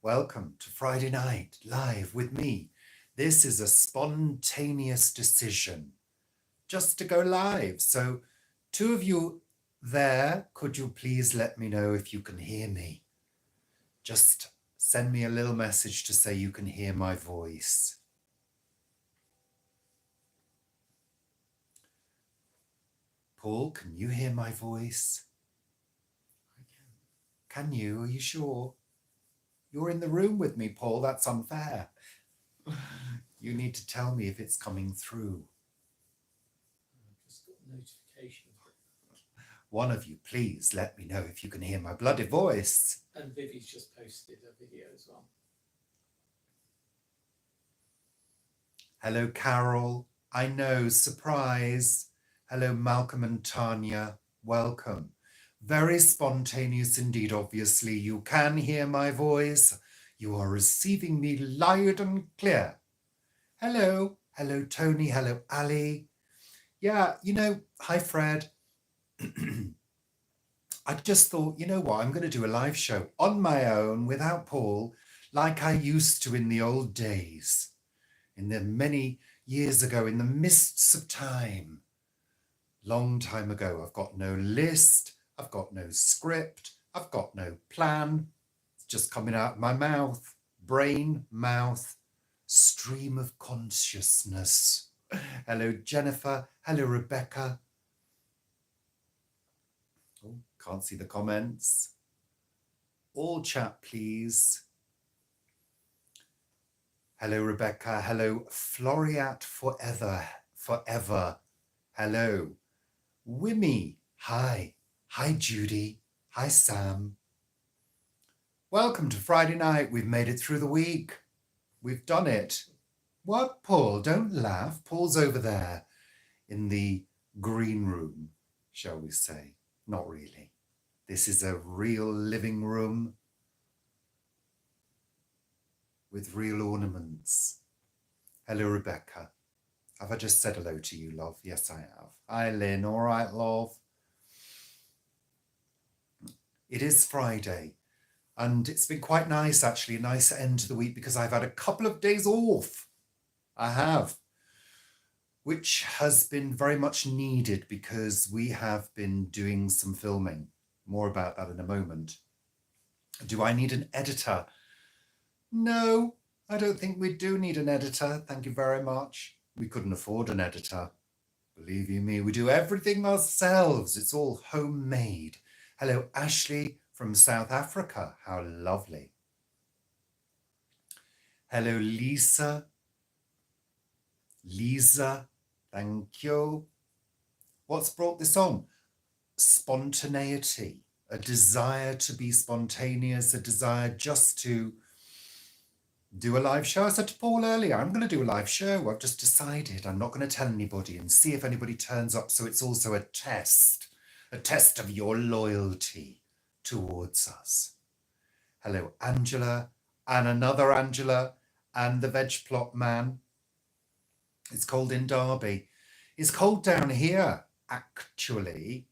Welcome to Friday Night Live with me. This is a spontaneous decision just to go live. So, two of you there, could you please let me know if you can hear me? Just send me a little message to say you can hear my voice. Paul, can you hear my voice? I can. Can you? Are you sure? You're in the room with me, Paul. That's unfair. You need to tell me if it's coming through. I've just got a notification. One of you, please let me know if you can hear my bloody voice. And Vivi's just posted a video as well. Hello, Carol. I know, surprise. Hello, Malcolm and Tanya. Welcome. Very spontaneous indeed, obviously. You can hear my voice. You are receiving me loud and clear. Hello. Hello, Tony. Hello, Ali. Yeah, hi, Fred. I just thought, you know what, I'm going to do a live show on my own without Paul, like I used to in the old days, in the many years ago, in the mists of time. Long time ago. I've got no list, I've got no script, I've got no plan. It's just coming out of my mouth, brain, mouth, stream of consciousness. Hello, Jennifer. Hello, Rebecca. Oh, can't see the comments. All chat, please. Hello, Rebecca. Hello, Floriat forever. Hello. Wimmy, hi. Hi, Judy. Hi, Sam. Welcome to Friday night. We've made it through the week. We've done it. What, Paul? Don't laugh. Paul's over there in the green room, shall we say. Not really. This is a real living room with real ornaments. Hello, Rebecca. Have I just said hello to you, love? Yes, I have. Hi, Lynn. All right, love. It is Friday, and it's been quite nice, actually, a nice end to the week because I've had a couple of days off. I have, which has been very much needed because we have been doing some filming. More about that in a moment. Do I need an editor? No, I don't think we do need an editor. Thank you very much. We couldn't afford an editor. Believe you me, we do everything ourselves. It's all homemade. Hello, Ashley from South Africa. How lovely. Hello, Lisa. Lisa, thank you. What's brought this on? Spontaneity, a desire to be spontaneous, a desire just to do a live show. I said to Paul earlier, I'm going to do a live show. I've just decided I'm not going to tell anybody and see if anybody turns up. So it's also a test of your loyalty towards us. Hello, Angela, and another Angela, and the Veg Plot Man. It's cold in Derby. It's cold down here, actually,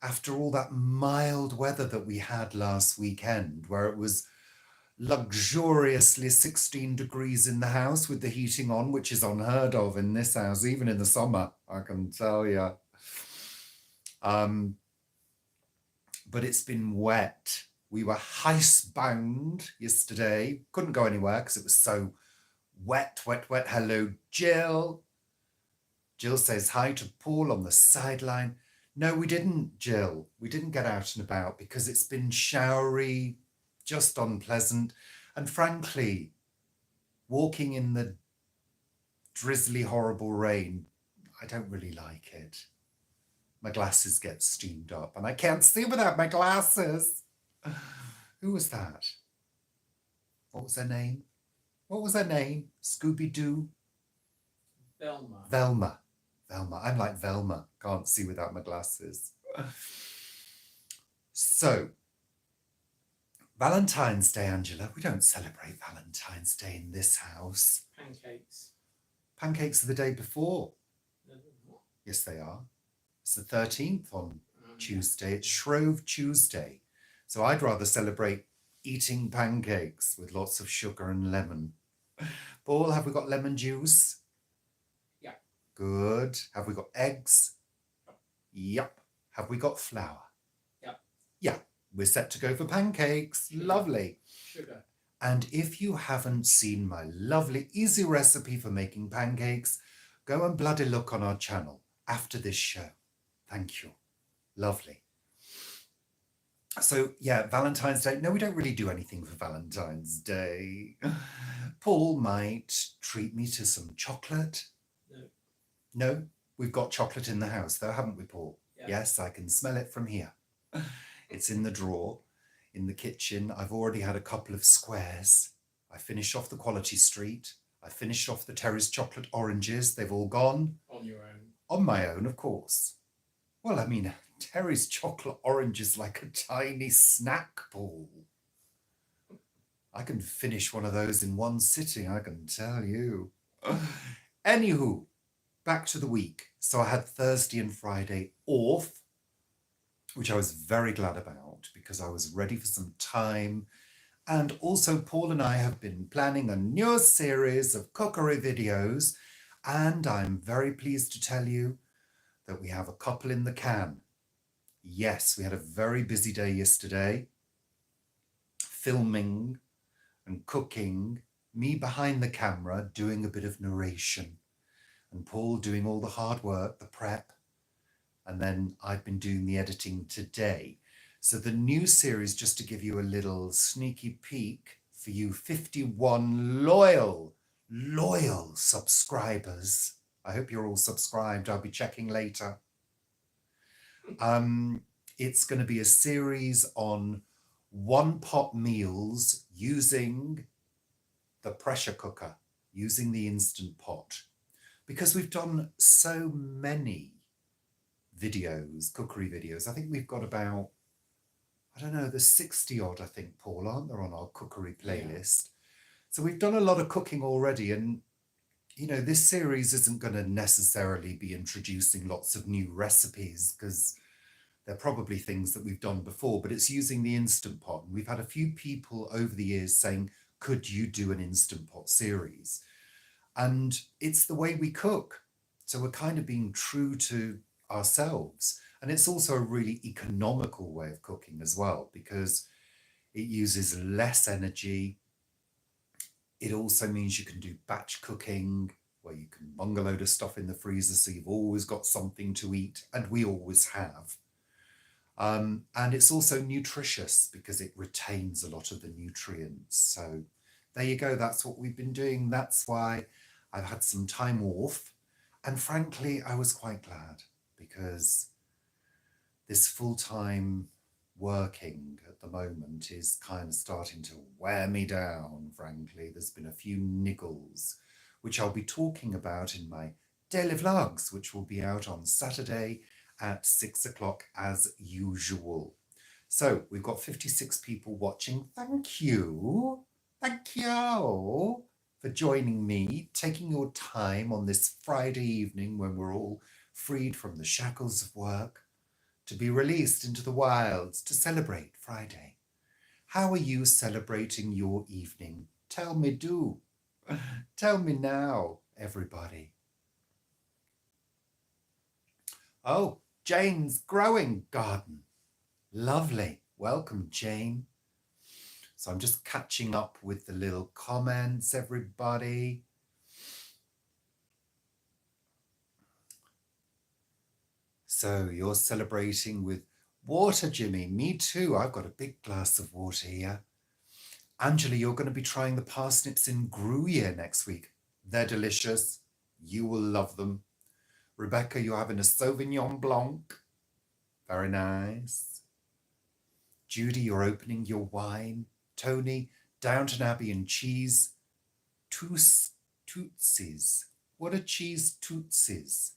after all that mild weather that we had last weekend, where it was luxuriously 16 degrees in the house with the heating on, which is unheard of in this house, even in the summer, I can tell you. But it's been wet. We were housebound yesterday. Couldn't go anywhere because it was so wet. Hello, Jill. Jill says hi to Paul on the sideline. No, we didn't, Jill. We didn't get out and about because it's been showery, just unpleasant. And frankly, walking in the drizzly, horrible rain, I don't really like it. My glasses get steamed up and I can't see without my glasses. Who was that? What was her name? Scooby-Doo? Velma. I'm like Velma. Can't see without my glasses. So, Valentine's Day, Angela. We don't celebrate Valentine's Day in this house. Pancakes. Pancakes are the day before. Yes, they are. It's the 13th on Tuesday. It's Shrove Tuesday. So I'd rather celebrate eating pancakes with lots of sugar and lemon. Paul, have we got lemon juice? Yeah. Good. Have we got eggs? Yep. Have we got flour? Yep. Yeah. We're set to go for pancakes. Sugar. Lovely. Sugar. And if you haven't seen my lovely, easy recipe for making pancakes, go and bloody look on our channel after this show. Thank you. Lovely. So, yeah, Valentine's Day. No, we don't really do anything for Valentine's Day. Paul might treat me to some chocolate. No. No? We've got chocolate in the house, though, haven't we, Paul? Yeah. Yes, I can smell it from here. It's in the drawer, in the kitchen. I've already had a couple of squares. I finished off the Quality Street. I finished off the Terry's chocolate oranges. They've all gone. On your own. On my own, of course. Well, I mean, Terry's chocolate orange is like a tiny snack, Paul. I can finish one of those in one sitting, I can tell you. Anywho, back to the week. So I had Thursday and Friday off, which I was very glad about because I was ready for some time. And also Paul and I have been planning a new series of cookery videos, and I'm very pleased to tell you that we have a couple in the can. Yes, we had a very busy day yesterday, filming and cooking, me behind the camera doing a bit of narration, and Paul doing all the hard work, the prep, and then I've been doing the editing today. So the new series, just to give you a little sneaky peek for you 51 loyal subscribers. I hope you're all subscribed. I'll be checking later. It's going to be a series on one-pot meals using the pressure cooker, using the Instant Pot. Because we've done so many videos, cookery videos. I think we've got about, I don't know, there's 60 odd, I think, Paul, aren't there, on our cookery playlist? Yeah. So we've done a lot of cooking already, and you know, this series isn't going to necessarily be introducing lots of new recipes because they're probably things that we've done before, but it's using the Instant Pot. And we've had a few people over the years saying, could you do an Instant Pot series? And it's the way we cook. So we're kind of being true to ourselves. And it's also a really economical way of cooking as well, because it uses less energy. It also means you can do batch cooking where you can bung a load of stuff in the freezer so you've always got something to eat, and we always have. And it's also nutritious because it retains a lot of the nutrients. So there you go. That's what we've been doing. That's why I've had some time off. And frankly, I was quite glad because this full-time working at the moment is kind of starting to wear me down, frankly. There's been a few niggles, which I'll be talking about in my daily vlogs, which will be out on Saturday at 6 o'clock as usual. So we've got 56 people watching. Thank you. Thank you for joining me, taking your time on this Friday evening when we're all freed from the shackles of work to be released into the wilds to celebrate Friday. How are you celebrating your evening? Tell me, do. Tell me now, everybody. Oh, Jane's growing garden. Lovely. Welcome, Jane. So I'm just catching up with the little comments, everybody. So you're celebrating with water, Jimmy. Me too. I've got a big glass of water here. Angela, you're going to be trying the parsnips in Gruyere next week. They're delicious. You will love them. Rebecca, you're having a Sauvignon Blanc. Very nice. Judy, you're opening your wine. Tony, Downton Abbey and cheese. Tootsies. What are cheese tootsies?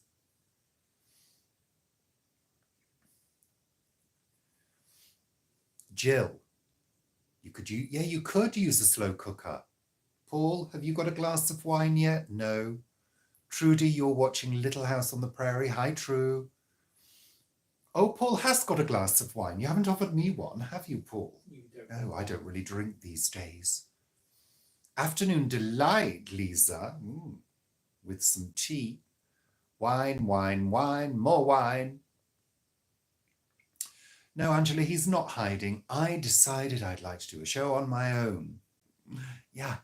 Jill, you could use a slow cooker. Paul, have you got a glass of wine yet? No. Trudy, you're watching Little House on the Prairie. Hi, True. Oh, Paul has got a glass of wine. You haven't offered me one, have you, Paul? You No, I don't really drink these days. Afternoon delight, Lisa. With some tea. Wine, wine, wine, more wine. No, Angela, he's not hiding. I decided I'd like to do a show on my own. Yeah,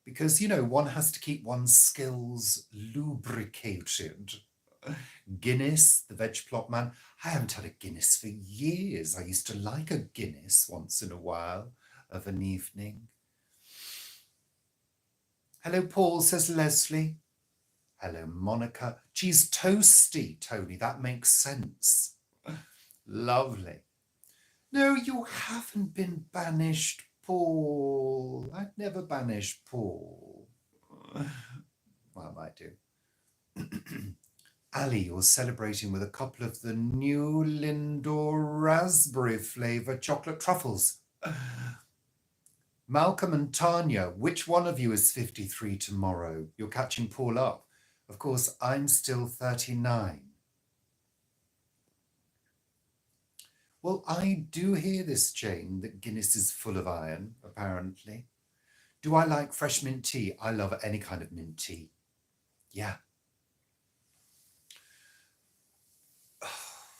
because, you know, one has to keep one's skills lubricated. Guinness, the veg plot man. I haven't had a Guinness for years. I used to like a Guinness once in a while of an evening. Hello, Paul, says Leslie. Hello, Monica. She's toasty, Tony. That makes sense. Lovely. No, you haven't been banished, Paul. I'd never banish Paul. Well, I might do. Ali, you're celebrating with a couple of the new Lindor raspberry flavour chocolate truffles. Malcolm and Tanya, which one of you is 53 tomorrow? You're catching Paul up. Of course, I'm still 39. Well, I do hear this, Jane, that Guinness is full of iron, apparently. Do I like fresh mint tea? I love any kind of mint tea. Yeah.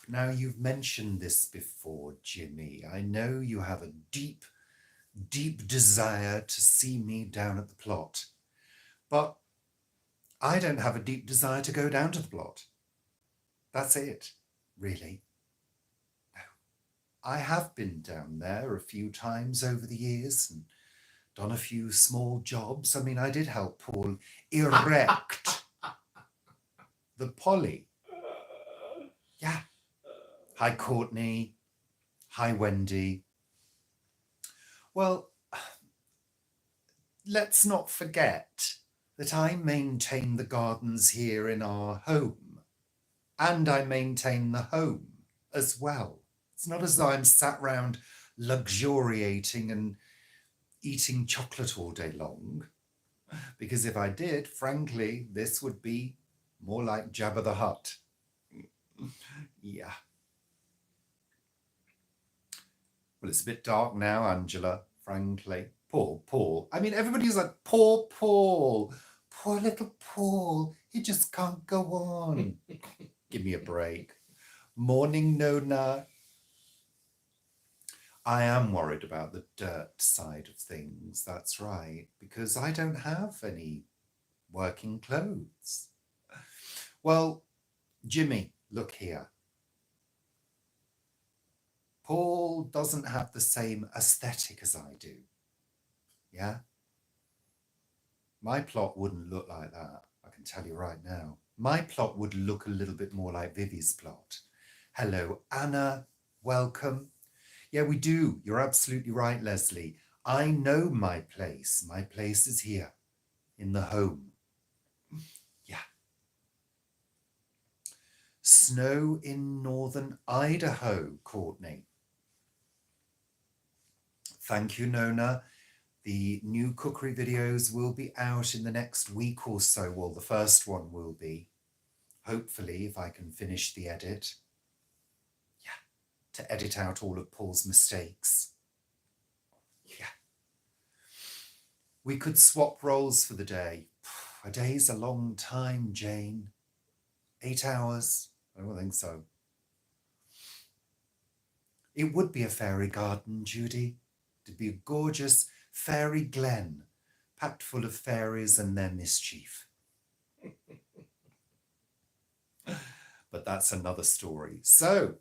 Now, you've mentioned this before, Jimmy. I know you have a deep, deep desire to see me down at the plot. But I don't have a deep desire to go down to the plot. That's it, really. No. I have been down there a few times over the years and done a few small jobs. I mean, I did help Paul erect the Polly. Yeah. Hi, Courtney. Hi, Wendy. Well, let's not forget that I maintain the gardens here in our home, and I maintain the home as well. It's not as though I'm sat round luxuriating and eating chocolate all day long, because if I did, frankly, this would be more like Jabba the Hutt. Yeah. Well, it's a bit dark now, Angela, frankly. Paul. I mean, everybody's like, poor Paul. Poor little Paul. He just can't go on. Give me a break. Morning, Nona. I am worried about the dirt side of things, that's right, because I don't have any working clothes. Well, Jimmy, look here. Paul doesn't have the same aesthetic as I do. Yeah? My plot wouldn't look like that, I can tell you right now. My plot would look a little bit more like Vivi's plot. Hello, Anna. Welcome. Yeah, we do. You're absolutely right, Leslie. I know my place. My place is here, in the home. Yeah. Snow in northern Idaho, Courtney. Thank you, Nona. The new cookery videos will be out in the next week or so. Well, the first one will be. Hopefully, if I can finish the edit. Yeah, to edit out all of Paul's mistakes. Yeah. We could swap roles for the day. A day's a long time, Jane. 8 hours? I don't think so. It would be a fairy garden, Judy. It'd be a gorgeous fairy glen, packed full of fairies and their mischief. But that's another story. So,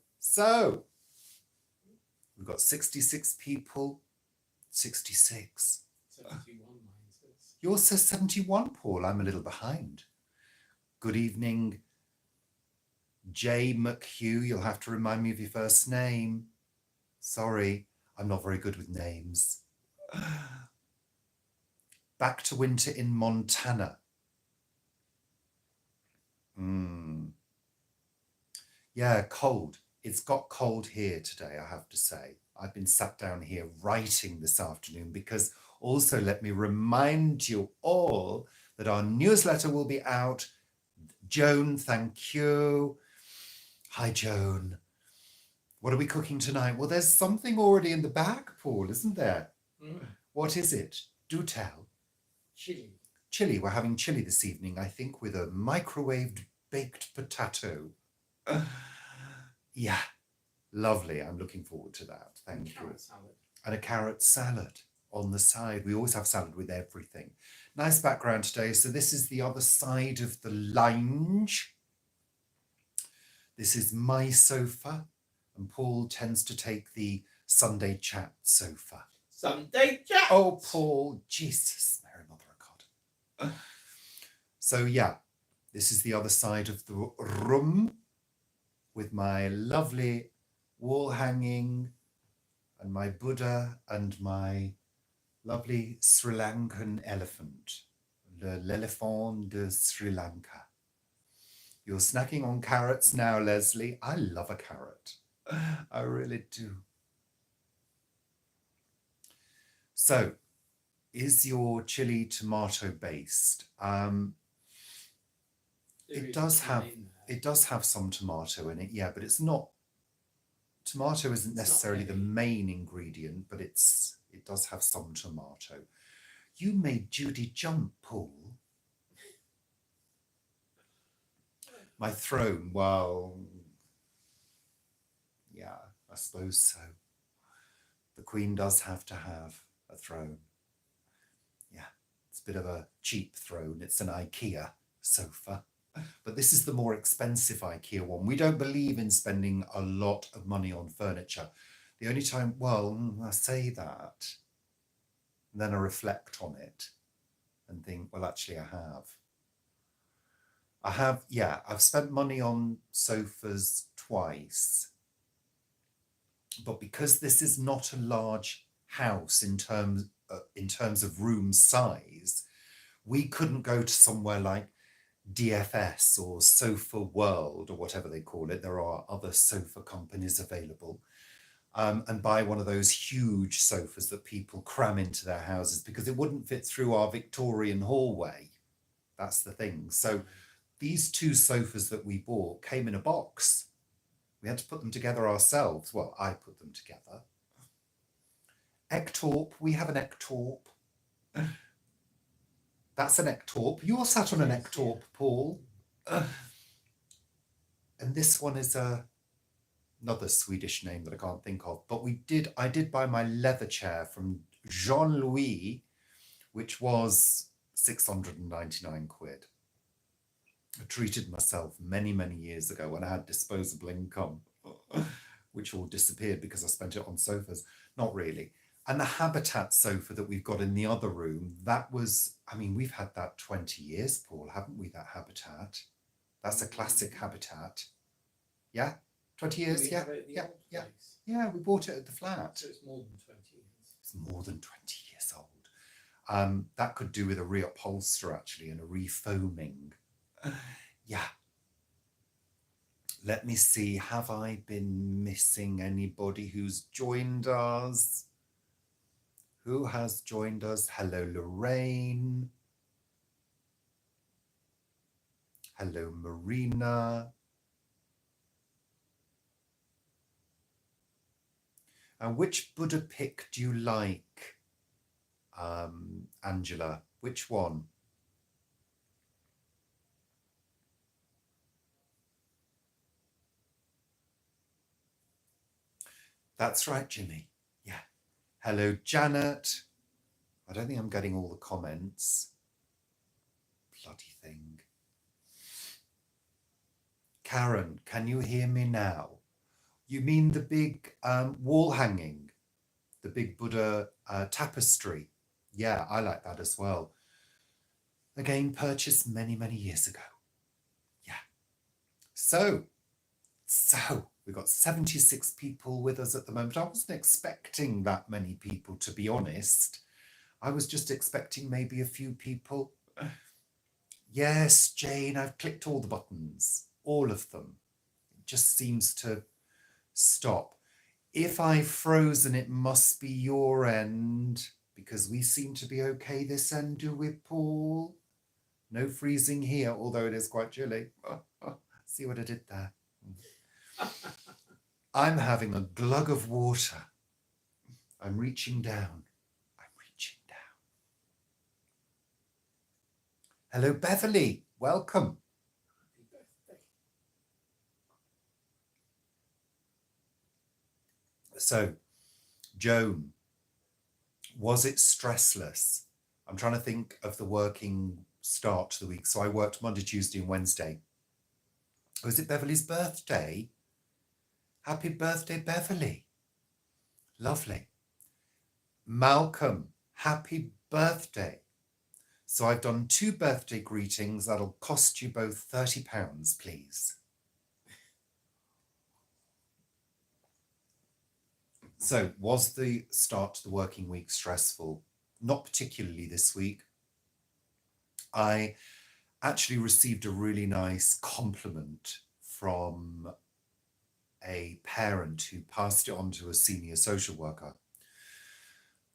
we've got 66 people. 66. 71, mine says. Yours says 71, Paul. I'm a little behind. Good evening, J. McHugh. You'll have to remind me of your first name. Sorry, I'm not very good with names. Back to winter in Montana. Yeah, cold. It's got cold here today, I have to say. I've been sat down here writing this afternoon because also let me remind you all that our newsletter will be out. Joan, thank you. Hi, Joan. What are we cooking tonight? Well, there's something already in the bag, Paul, isn't there? Mm. What is it? Do tell. Chili. Chili. We're having chili this evening, I think, with a microwaved baked potato. Yeah, lovely. I'm looking forward to that. Thank you. Carrot salad. And a carrot salad on the side. We always have salad with everything. Nice background today. So this is the other side of the lounge. This is my sofa, and Paul tends to take the Sunday chat sofa. Sunday chat. Oh, Paul, Jesus, Mary, Mother of God. So yeah, this is the other side of the room with my lovely wall hanging and my Buddha and my lovely Sri Lankan elephant, l'éléphant de Sri Lanka. You're snacking on carrots now, Leslie. I love a carrot. I really do. So, is your chili tomato based? It does have some tomato in it, yeah, but it's not. Tomato isn't necessarily the main ingredient, but it does have some tomato. You made Judy jump, Paul. My throne, well, yeah, I suppose so. The Queen does have to have a throne. Yeah, it's a bit of a cheap throne. It's an IKEA sofa. But this is the more expensive IKEA one. We don't believe in spending a lot of money on furniture. The only time, well, I say that, and then I reflect on it and think, well, actually I have, yeah, I've spent money on sofas twice. But because this is not a large house in terms of room size, we couldn't go to somewhere like DFS or Sofa World or whatever they call it. There are other sofa companies available. And buy one of those huge sofas that people cram into their houses because it wouldn't fit through our Victorian hallway. That's the thing. So these two sofas that we bought came in a box. We had to put them together ourselves. Well, I put them together. Ektorp, we have an Ektorp. That's an Ektorp. You're sat on an Ektorp, Paul. And this one is another Swedish name that I can't think of. But I did buy my leather chair from Jean-Louis, which was 699 quid. I treated myself many, many years ago when I had disposable income, which all disappeared because I spent it on sofas. Not really. And the Habitat sofa that we've got in the other room, that was, I mean, we've had that 20 years, Paul, haven't we, that Habitat? That's a classic Habitat. Yeah? 20 years? Yeah. Yeah, we bought it at the flat. So it's more than 20 years. It's more than 20 years old. That could do with a reupholster, actually, and a refoaming. Yeah. Let me see. Have I been missing anybody who's joined us? Who has joined us? Hello, Lorraine. Hello, Marina. And which Buddha pick do you like, Angela? Which one? That's right, Jimmy. Yeah. Hello, Janet. I don't think I'm getting all the comments. Bloody thing. Karen, can you hear me now? You mean the big wall hanging? The big Buddha tapestry? Yeah, I like that as well. Again, purchased many, many years ago. Yeah. So we've got 76 people with us at the moment. I wasn't expecting that many people, to be honest. I was just expecting maybe a few people. Yes, Jane, I've clicked all the buttons, all of them. It just seems to stop. If I've frozen, it must be your end, because we seem to be okay this end, do we, Paul? No freezing here, although it is quite chilly. See what I did there? I'm having a glug of water. I'm reaching down. I'm reaching down. Hello, Beverly. Welcome. Happy birthday. So, Joan, was it stressless? I'm trying to think of the working start to the week. So I worked Monday, Tuesday, and Wednesday. Was it Beverly's birthday? Happy birthday, Beverly. Lovely. Malcolm, happy birthday. So I've done 2 birthday greetings. That'll cost you both £30, please. So was the start to the working week stressful? Not particularly this week. I actually received a really nice compliment from a parent who passed it on to a senior social worker.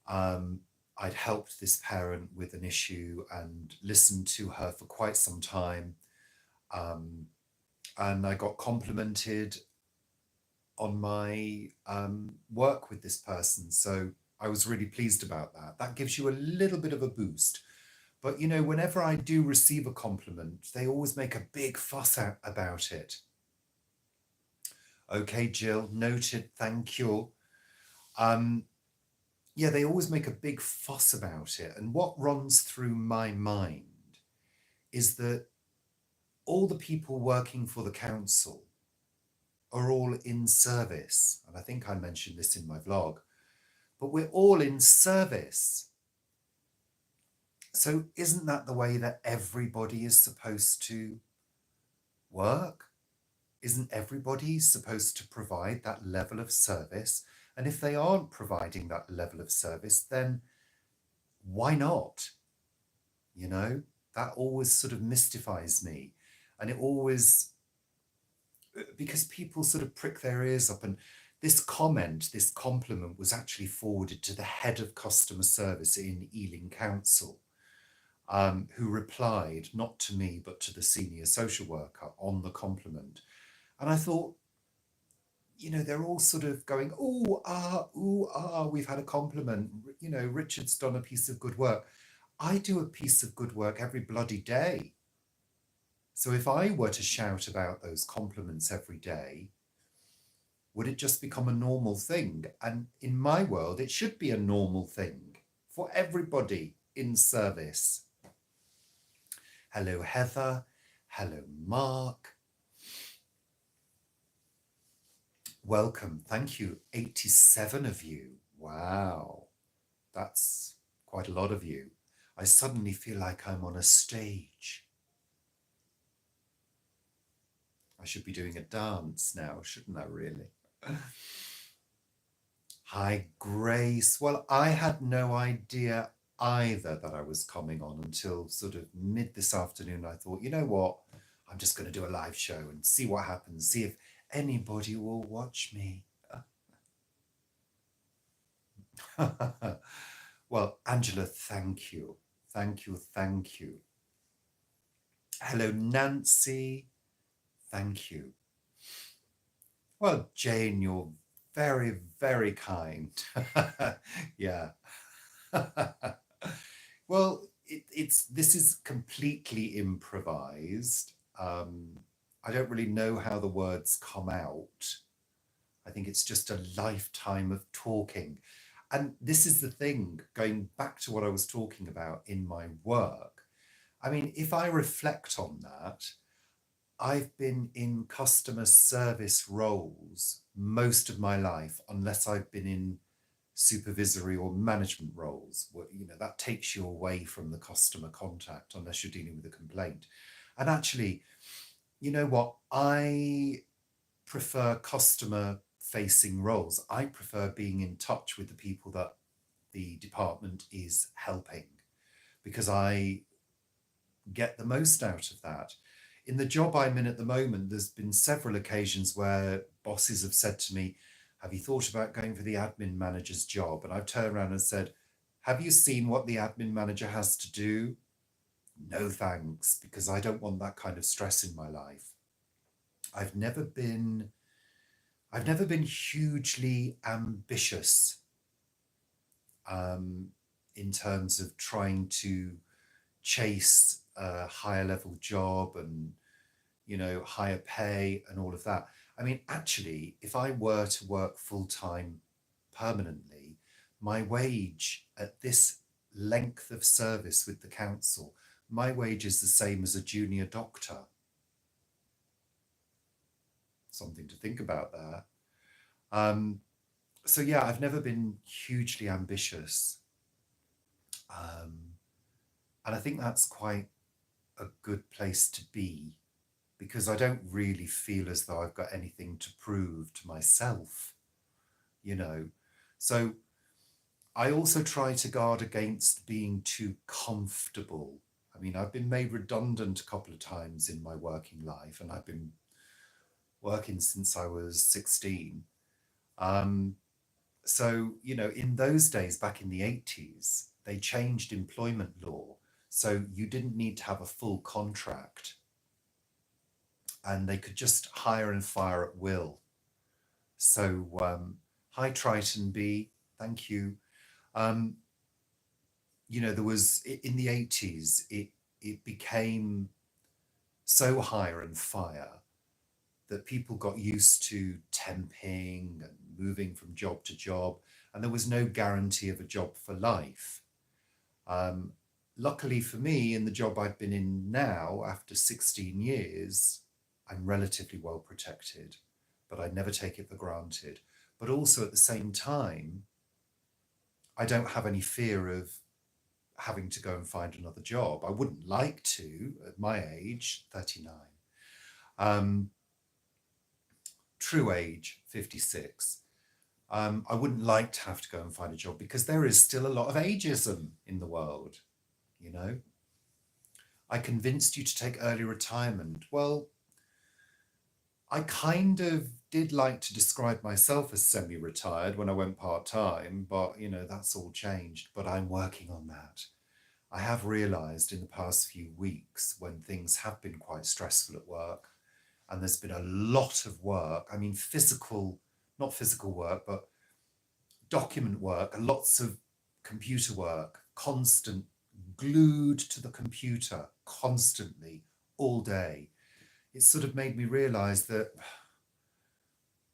I'd helped this parent with an issue and listened to her for quite some time. And I got complimented on my work with this person. So I was really pleased about that. That gives you a little bit of a boost. But, you know, whenever I do receive a compliment, they always make a big fuss about it. Okay, Jill, noted, thank you. Yeah, they always make a big fuss about it. And what runs through my mind is that all the people working for the council are all in service. And I think I mentioned this in my vlog, but we're all in service. So isn't that the way that everybody is supposed to work? Isn't everybody supposed to provide that level of service? And if they aren't providing that level of service, then why not? You know, that always sort of mystifies me. And it always, because people sort of prick their ears up. And this comment, this compliment was actually forwarded to the head of customer service in Ealing Council, who replied, not to me, but to the senior social worker on the compliment. And I thought, you know, they're all sort of going, ooh, we've had a compliment. You know, Richard's done a piece of good work. I do a piece of good work every bloody day. So if I were to shout about those compliments every day, would it just become a normal thing? And in my world, it should be a normal thing for everybody in service. Hello, Heather. Hello, Mark. Welcome. Thank you. 87 of you. Wow. That's quite a lot of you. I suddenly feel like I'm on a stage. I should be doing a dance now, shouldn't I, really? Hi, Grace. Well, I had no idea either that I was coming on until sort of mid this afternoon. I thought, you know what? I'm just going to do a live show and see what happens, see if anybody will watch me. Well, Angela, thank you. Thank you. Thank you. Hello, Nancy. Thank you. Well, Jane, you're very, very kind. Yeah. Well, this is completely improvised. I don't really know how the words come out. I think it's just a lifetime of talking. And this is the thing, going back to what I was talking about in my work. I mean, if I reflect on that, I've been in customer service roles most of my life, unless I've been in supervisory or management roles. You know, that takes you away from the customer contact unless you're dealing with a complaint. And actually, you know what? I prefer customer facing roles. I prefer being in touch with the people that the department is helping, because I get the most out of that. In the job I'm in at the moment, there's been several occasions where bosses have said to me, have you thought about going for the admin manager's job? And I've turned around and said, have you seen what the admin manager has to do? No thanks, because I don't want that kind of stress in my life. I've never been I've never been hugely ambitious in terms of trying to chase a higher level job and, higher pay and all of that. I mean, actually, if I were to work full time permanently, my wage at this length of service with the council, my wage is the same as a junior doctor. Something to think about there. So yeah, I've never been hugely ambitious. And I think that's quite a good place to be, because I don't really feel as though I've got anything to prove to myself, So I also try to guard against being too comfortable. I mean, I've been made redundant a couple of times in my working life, and I've been working since I was 16. So, in those days, back in the 80s, they changed employment law. So you didn't need to have a full contract, and they could just hire and fire at will. So, hi, Triton B, thank you. There was, in the 80s, it became so hire and fire that people got used to temping and moving from job to job, and there was no guarantee of a job for life. Luckily for me, in the job I've been in now, after 16 years, I'm relatively well protected, but I never take it for granted. But also at the same time, I don't have any fear of having to go and find another job. I wouldn't like to at my age, 39. True age, 56. I wouldn't like to have to go and find a job, because there is still a lot of ageism in the world, I convinced you to take early retirement. Well, I kind of did like to describe myself as semi-retired when I went part-time, but, that's all changed. But I'm working on that. I have realised in the past few weeks, when things have been quite stressful at work, and there's been a lot of work, I mean, not physical work, but document work, lots of computer work, constant, glued to the computer constantly, all day. It sort of made me realise that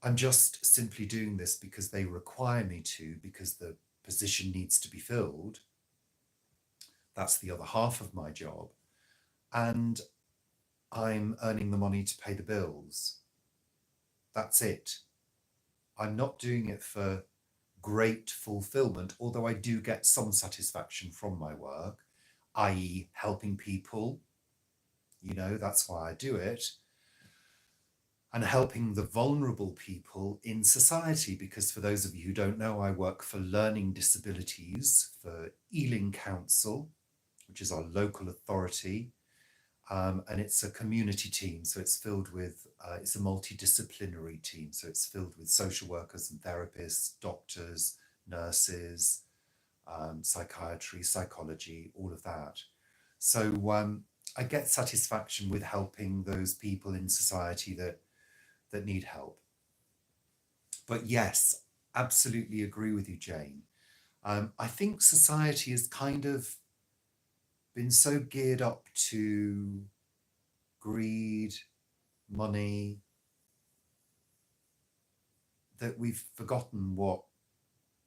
I'm just simply doing this because they require me to, because the position needs to be filled. That's the other half of my job. And I'm earning the money to pay the bills. That's it. I'm not doing it for great fulfillment, although I do get some satisfaction from my work, i.e. helping people. That's why I do it. And helping the vulnerable people in society, because for those of you who don't know, I work for Learning Disabilities for Ealing Council, which is our local authority. And it's a community team, so it's filled with, it's a multidisciplinary team, so it's filled with social workers and therapists, doctors, nurses, psychiatry, psychology, all of that. So I get satisfaction with helping those people in society that need help. But yes, absolutely agree with you, Jane. I think society has kind of been so geared up to greed, money, that we've forgotten what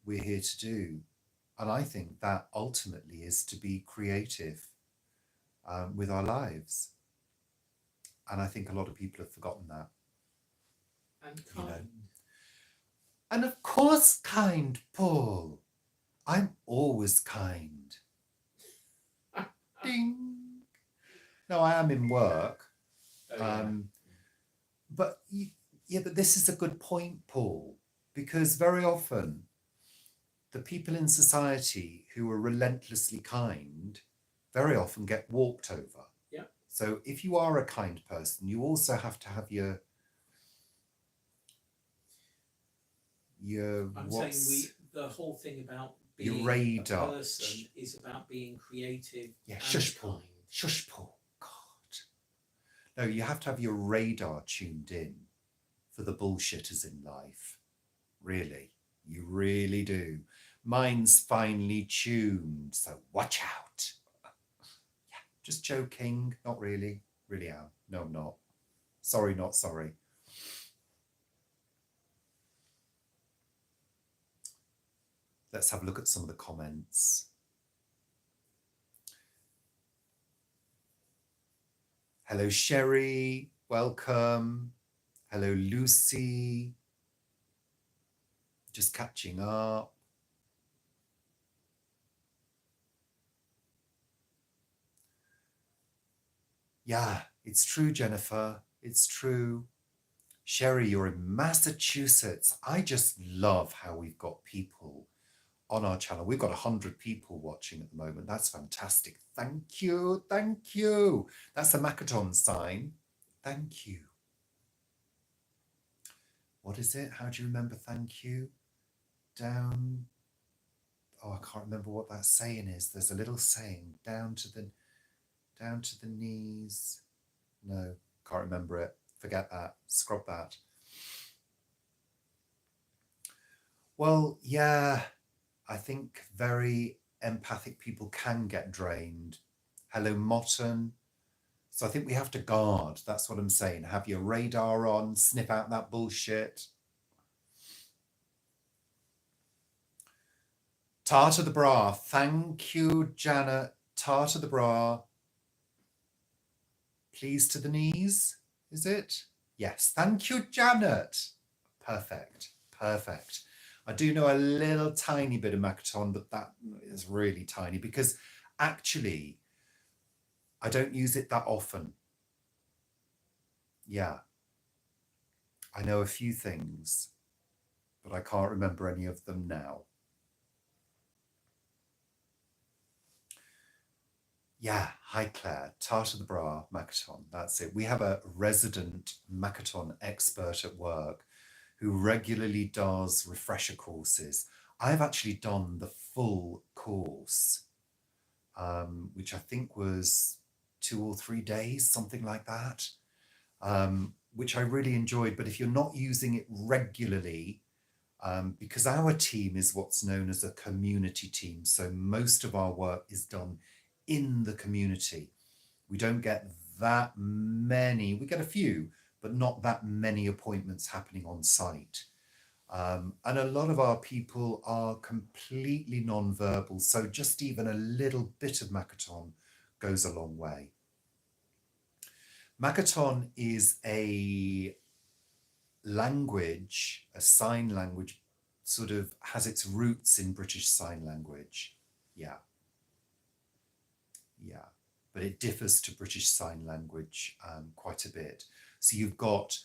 we're here to do. And I think that ultimately is to be creative with our lives. And I think a lot of people have forgotten that. And kind. And of course, kind, Paul. I'm always kind. Ding. No, I am in work. But but this is a good point, Paul, because very often the people in society who are relentlessly kind very often get walked over. Yeah. So if you are a kind person, you also have to have your saying the whole thing about being your radar. a person is about being creative. Yeah, and shush, Paul. kind. Shush, Paul. God. No, you have to have your radar tuned in for the bullshitters in life. Really, you really do. Mine's finely tuned, so watch out. Yeah, just joking. Not really. Really am. No, I'm not. Sorry, not sorry. Let's have a look at some of the comments. Hello, Sherry. Welcome. Hello, Lucy. Just catching up. Yeah, it's true, Jennifer. It's true. Sherry, you're in Massachusetts. I just love how we've got people on our channel. We've got 100 people watching at the moment. That's fantastic. Thank you. Thank you. That's the Makaton sign. Thank you. What is it? How do you remember thank you? Down. Oh, I can't remember what that saying is. There's a little saying. Down to the knees. No, can't remember it. Forget that. Scrub that. Well, yeah, I think very empathic people can get drained. Hello, Motton. So I think we have to guard. That's what I'm saying. Have your radar on, sniff out that bullshit. Tart of the bra. Thank you, Janet. Tart of the bra. Please to the knees, is it? Yes. Thank you, Janet. Perfect. Perfect. I do know a little tiny bit of Makaton, but that is really tiny because actually I don't use it that often. Yeah. I know a few things, but I can't remember any of them now. Yeah, hi Claire, Tart of the Bra, Makaton, that's it. We have a resident Makaton expert at work who regularly does refresher courses. I've actually done the full course, which I think was 2 or 3 days, something like that, which I really enjoyed. But if you're not using it regularly, because our team is what's known as a community team, so most of our work is done in the community. We don't get that many, we get a few, but not that many appointments happening on site. And a lot of our people are completely non-verbal, so just even a little bit of Makaton goes a long way. Makaton is a language, a sign language, sort of has its roots in British Sign Language. Yeah. Yeah. But it differs to British Sign Language quite a bit. So you've got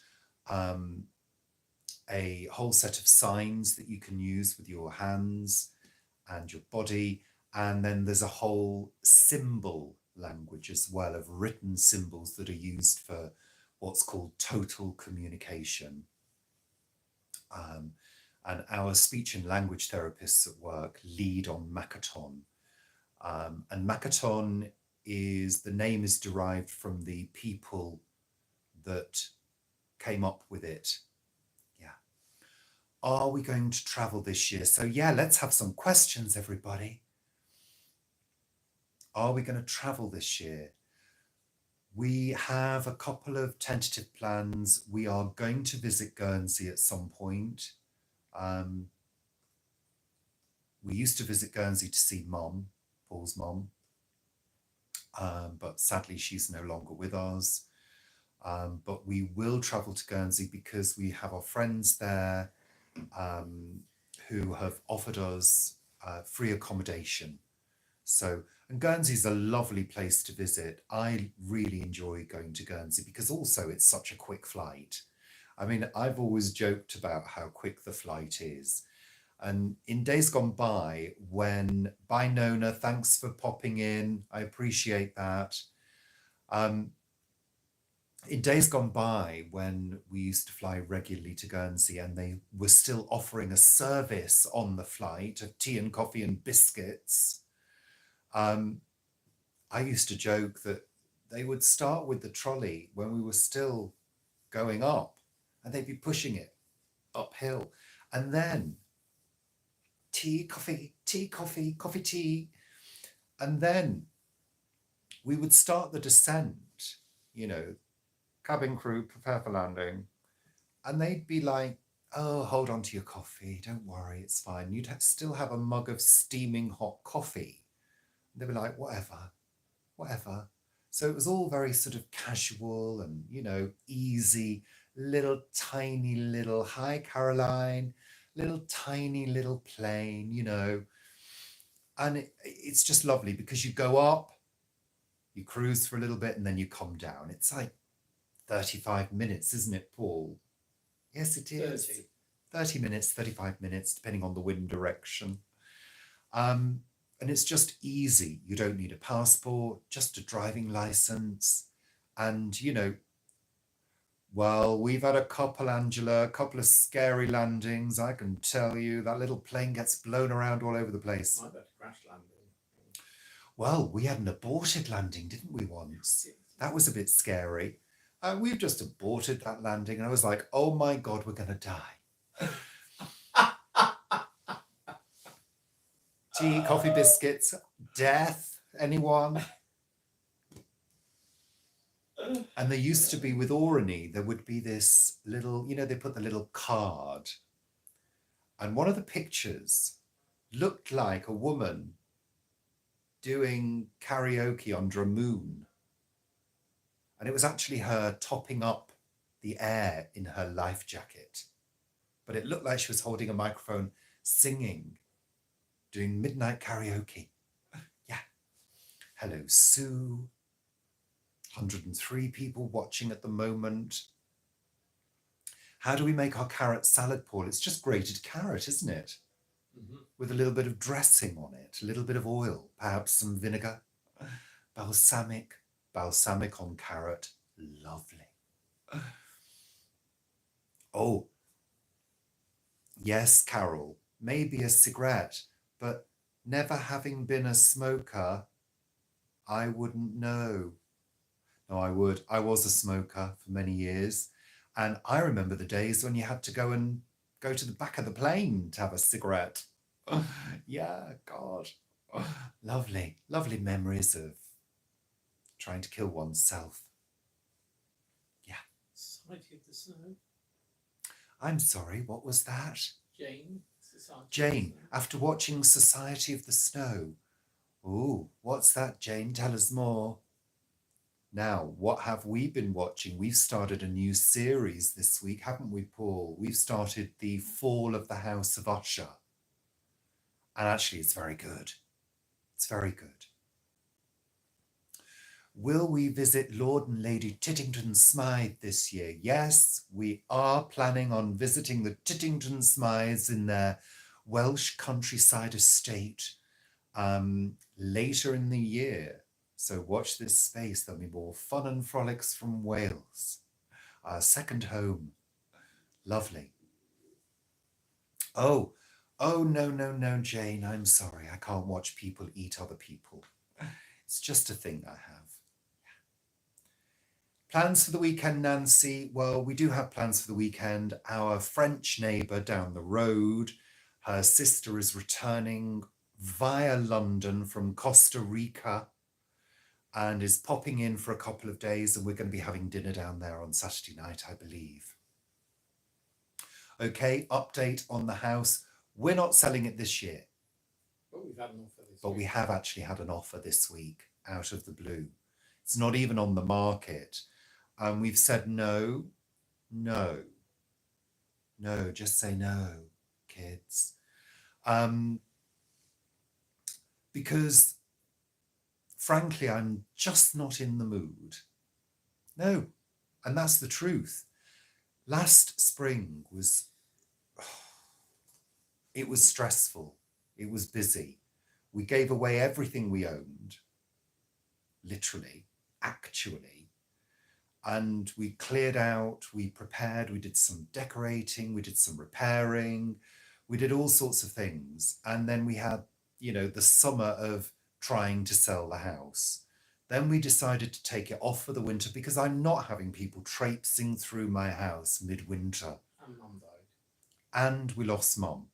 a whole set of signs that you can use with your hands and your body. And then there's a whole symbol language as well of written symbols that are used for what's called total communication. And our speech and language therapists at work lead on Makaton. And Makaton is, the name is derived from the people that came up with it. Yeah. Are we going to travel this year? So yeah, let's have some questions, everybody. Are we going to travel this year? We have a couple of tentative plans. We are going to visit Guernsey at some point. We used to visit Guernsey to see Mum, Paul's mum, but sadly she's no longer with us. But we will travel to Guernsey because we have our friends there who have offered us free accommodation. So, and Guernsey's a lovely place to visit. I really enjoy going to Guernsey because also it's such a quick flight. I mean, I've always joked about how quick the flight is. And in days gone by, when, bye Nona, thanks for popping in, I appreciate that. In days gone by, when we used to fly regularly to Guernsey and they were still offering a service on the flight of tea and coffee and biscuits, I used to joke that they would start with the trolley when we were still going up. and they'd be pushing it uphill. And then tea, coffee, tea, coffee, coffee, tea. And then we would start the descent, you know, cabin crew, prepare for landing. And they'd be like, oh, hold on to your coffee. Don't worry, it's fine. You'd still have a mug of steaming hot coffee. They'd be like, whatever, whatever. So it was all very sort of casual and, you know, easy, little tiny little, hi, Caroline, little tiny little plane, you know. And it's just lovely because you go up, you cruise for a little bit, and then you come down. It's like 35 minutes, isn't it, Paul? Yes, it is. 30. 30 minutes, 35 minutes, depending on the wind direction. And it's just easy. You don't need a passport, just a driving license. And, you know, well, we've had a couple, Angela, a couple of scary landings. I can tell you that little plane gets blown around all over the place. I bet a crash landing. Well, we had an aborted landing, didn't we, once? That was a bit scary. We've just aborted that landing. And I was like, oh my God, we're going to die. Tea, coffee, biscuits, death, anyone? And there used to be with Orani, there would be this little, you know, they put the little card. And one of the pictures looked like a woman doing karaoke under a moon. And it was actually her topping up the air in her life jacket. But it looked like she was holding a microphone, singing, doing midnight karaoke. Yeah. Hello, Sue. 103 people watching at the moment. How do we make our carrot salad, Paul? It's just grated carrot, isn't it? Mm-hmm. With a little bit of dressing on it, a little bit of oil, perhaps some vinegar. Balsamic on carrot. Lovely. Oh, yes, Carol, maybe a cigarette, but never having been a smoker, I wouldn't know. No, I would. I was a smoker for many years. And I remember the days when you had to go to the back of the plane to have a cigarette. Yeah, God. Lovely, lovely memories of trying to kill oneself. Yeah. Society of the Snow. I'm sorry, what was that? Jane. Society Jane, after watching Society of the Snow. Ooh, what's that, Jane? Tell us more. Now, what have we been watching? We've started a new series this week, haven't we, Paul? We've started The Fall of the House of Usher. And actually, it's very good. It's very good. Will we visit Lord and Lady Tittington Smythe this year? Yes, we are planning on visiting the Tittington Smythes in their Welsh countryside estate later in the year. So watch this space. There'll be more fun and frolics from Wales. Our second home. Lovely. Oh, no, Jane. I'm sorry. I can't watch people eat other people. It's just a thing I have. Plans for the weekend, Nancy? Well, we do have plans for the weekend. Our French neighbour down the road, her sister is returning via London from Costa Rica and is popping in for a couple of days, and we're going to be having dinner down there on Saturday night, I believe. Okay, update on the house. We're not selling it this year. But we've had an offer this But week. we have actually had an offer this week out of the blue. It's not even on the market. And we've said no, just say no, kids. Because frankly, I'm just not in the mood. No, and that's the truth. Last spring was, it was stressful. It was busy. We gave away everything we owned, literally, actually. And we cleared out, we prepared, we did some decorating, we did some repairing, we did all sorts of things. And then we had, you know, the summer of trying to sell the house Then we decided to take it off for the winter because I'm not having people traipsing through my house midwinter. And Mum died. And we lost Mum.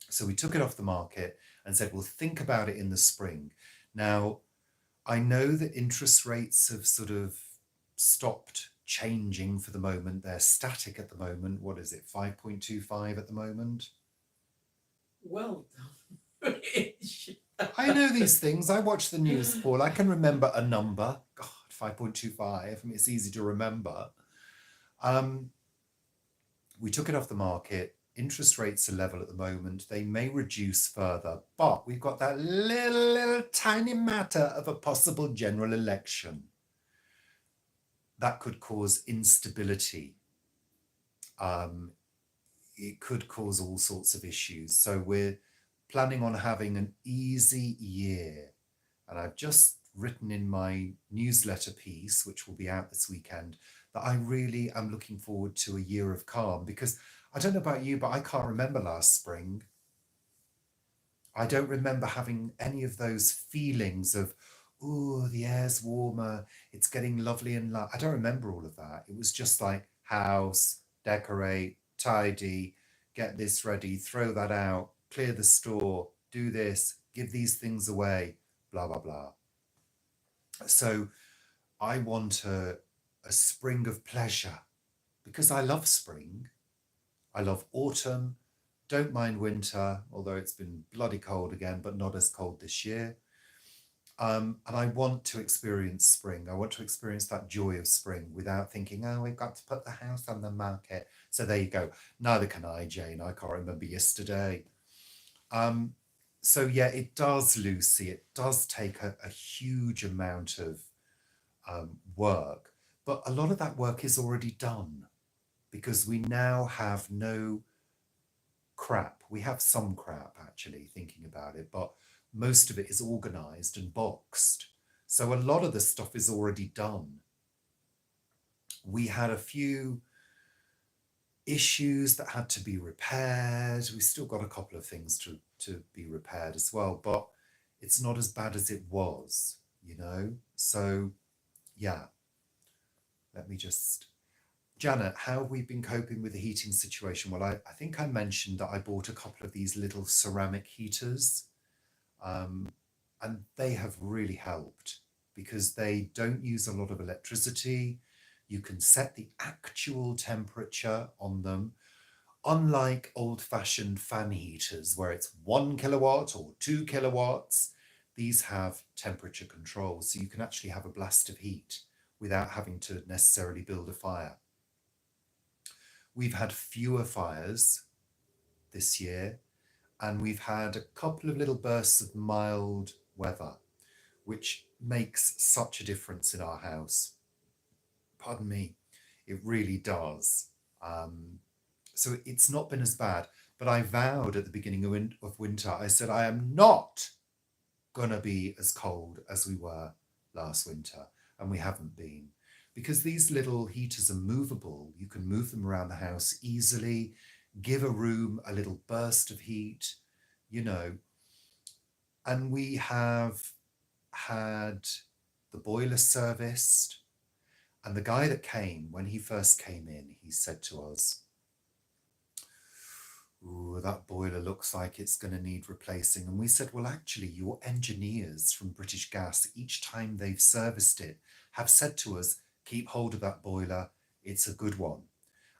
So we took it off the market and said, we'll think about it in the spring. Now, I know that interest rates have sort of stopped changing for the moment. They're static at the moment. What is it, 5.25 at the moment? Well done. I know these things. I watch the news, Paul. I can remember a number. God, 5.25. I mean, it's easy to remember. We took it off the market. Interest rates are level at the moment. They may reduce further, but we've got that little tiny matter of a possible general election. That could cause instability. It could cause all sorts of issues. So we're planning on having an easy year. And I've just written in my newsletter piece, which will be out this weekend, that I really am looking forward to a year of calm, because I don't know about you, but I can't remember last spring. I don't remember having any of those feelings of, oh, the air's warmer, it's getting lovely and light. I don't remember all of that. It was just like house, decorate, tidy, get this ready, throw that out, clear the store, do this, give these things away, blah, blah, blah. So I want a spring of pleasure because I love spring. I love autumn. Don't mind winter, although it's been bloody cold again, but not as cold this year. And I want to experience spring. I want to experience that joy of spring without thinking, oh, we've got to put the house on the market. So there you go. Neither can I, Jane. I can't remember yesterday. So yeah, it does, Lucy. It does take a huge amount of work, but a lot of that work is already done because we now have no crap. We have some crap, actually, thinking about it, but most of it is organized and boxed. So a lot of the stuff is already done. We had a few issues that had to be repaired. We still got a couple of things to be repaired as well, but it's not as bad as it was, you know? So yeah, let me just... Janet, how have we been coping with the heating situation? Well, I think I mentioned that I bought a couple of these little ceramic heaters, and they have really helped because they don't use a lot of electricity. You can set the actual temperature on them, unlike old-fashioned fan heaters where it's 1 kilowatt or 2 kilowatts. These have temperature control, so you can actually have a blast of heat without having to necessarily build a fire. We've had fewer fires this year, and we've had a couple of little bursts of mild weather, which makes such a difference in our house. Pardon me, it really does. So it's not been as bad, but I vowed at the beginning of winter, I said, I am not going to be as cold as we were last winter, and we haven't been. Because these little heaters are movable, you can move them around the house easily, give a room a little burst of heat, you know. And we have had the boiler serviced, and the guy that came, when he first came in, he said to us, ooh, that boiler looks like it's going to need replacing. And we said, well, actually, your engineers from British Gas, each time they've serviced it, have said to us, keep hold of that boiler, it's a good one.